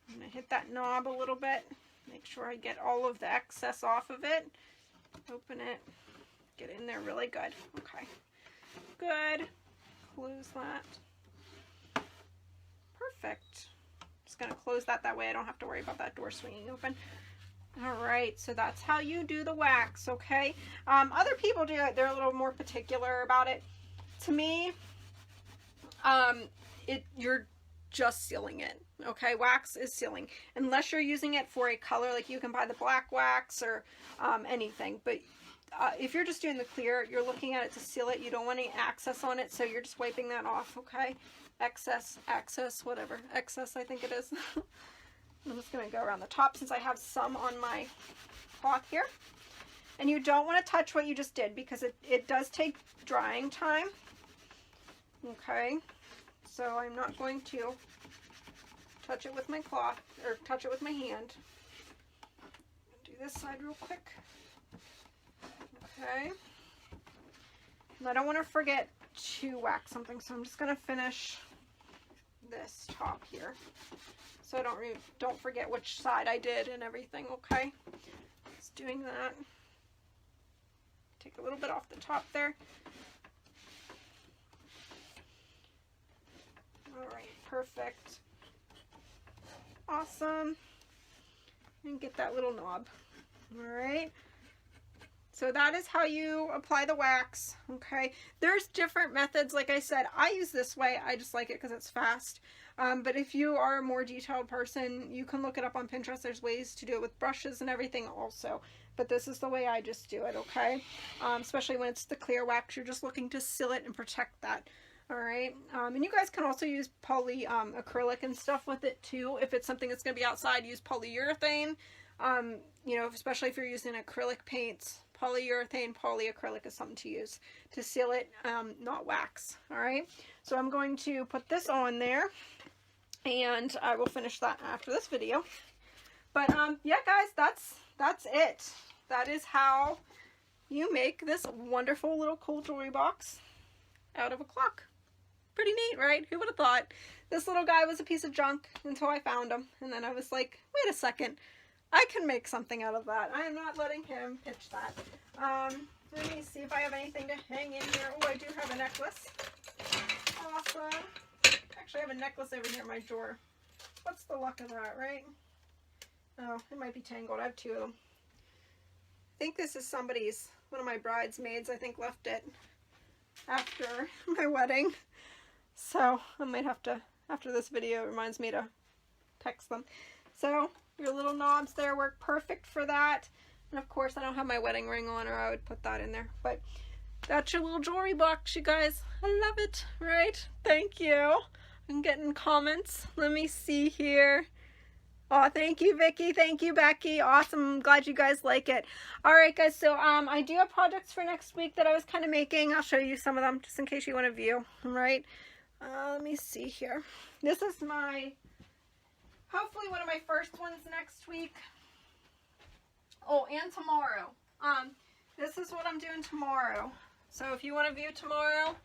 I'm going to hit that knob a little bit. Make sure I get all of the excess off of it. Open it. Get in there really good. Okay. Good. Close that. Perfect. Just going to close that way I don't have to worry about that door swinging open. All right, so that's how you do the wax, okay? Other people do it. They're a little more particular about it. To me, you're just sealing it, okay? Wax is sealing. Unless you're using it for a color, like you can buy the black wax or anything. But if you're just doing the clear, you're looking at it to seal it. You don't want any excess on it, so you're just wiping that off, okay? Excess, whatever. Excess, I think it is. I'm just going to go around the top since I have some on my cloth here. And you don't want to touch what you just did because it does take drying time. Okay, so I'm not going to touch it with my cloth or touch it with my hand. Do this side real quick. Okay. And I don't want to forget to wax something, so I'm just going to finish this top here. So I don't forget which side I did and everything, okay? Just doing that. Take a little bit off the top there. Alright, perfect. Awesome. And get that little knob. Alright. So that is how you apply the wax, okay? There's different methods, like I said. I use this way. I just like it because it's fast. But if you are a more detailed person, you can look it up on Pinterest. There's ways to do it with brushes and everything also. But this is the way I just do it, okay? Especially when it's the clear wax. You're just looking to seal it and protect that. Alright, and you guys can also use poly acrylic and stuff with it too. If it's something that's going to be outside, use polyurethane. You know, especially if you're using acrylic paints, polyurethane, polyacrylic is something to use to seal it, not wax. Alright, so I'm going to put this on there, and I will finish that after this video. But yeah, guys, that's it. That is how you make this wonderful little cool jewelry box out of a clock. Pretty neat, right? Who would have thought? This little guy was a piece of junk until I found him. And then I was like, wait a second. I can make something out of that. I am not letting him pitch that. Let me see if I have anything to hang in here. Oh, I do have a necklace. Awesome. Actually, I have a necklace over here in my drawer. What's the luck of that, right? Oh, it might be tangled. I have two of them. I think this is somebody's, one of my bridesmaids, I think, left it after my wedding. So I might have to, after this video, it reminds me to text them. So your little knobs there work perfect for that. And of course I don't have my wedding ring on, or I would put that in there. But that's your little jewelry box, you guys. I love it, right? Thank you. I'm getting comments. Let me see here. Oh, thank you, Vicky. Thank you, Becky. Awesome. I'm glad you guys like it. All right, guys. So I do have projects for next week that I was kind of making. I'll show you some of them just in case you want to view. All right. Let me see here. This is hopefully one of my first ones next week. Oh, and tomorrow. This is what I'm doing tomorrow. So if you want to view tomorrow,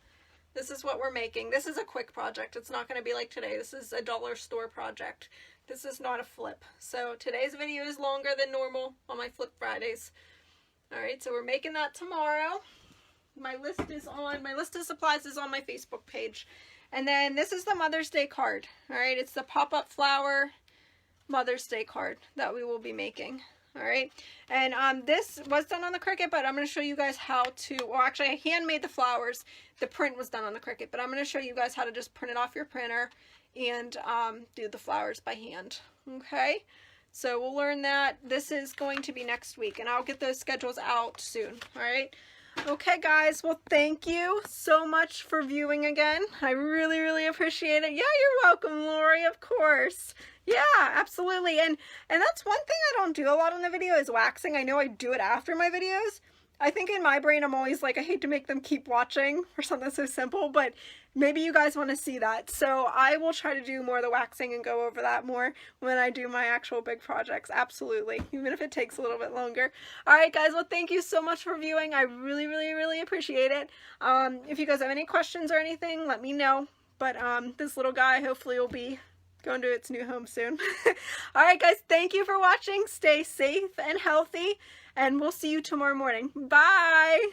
this is what we're making. This is a quick project. It's not going to be like today. This is a dollar store project. This is not a flip. So today's video is longer than normal on my Flip Fridays. Alright, so we're making that tomorrow. My list of supplies is on my Facebook page. And then this is the Mother's Day card. Alright, it's the pop-up flower Mother's Day card that we will be making. Alright, and this was done on the Cricut, but I'm going to show you guys how to, well actually I handmade the flowers. The print was done on the Cricut, but I'm going to show you guys how to just print it off your printer and do the flowers by hand. Okay, so we'll learn that. This is going to be next week, and I'll get those schedules out soon. Alright, okay guys, well thank you so much for viewing again. I really, really appreciate it. Yeah, you're welcome, Lori, of course. Yeah, absolutely. And that's one thing I don't do a lot on the video is waxing. I know I do it after my videos. I think in my brain I'm always like, I hate to make them keep watching for something so simple, but maybe you guys want to see that. So I will try to do more of the waxing and go over that more when I do my actual big projects. Absolutely. Even if it takes a little bit longer. Alright guys, well thank you so much for viewing. I really, really, really appreciate it. If you guys have any questions or anything, let me know. But this little guy hopefully will be going to its new home soon. Alright guys, thank you for watching. Stay safe and healthy, and we'll see you tomorrow morning. Bye!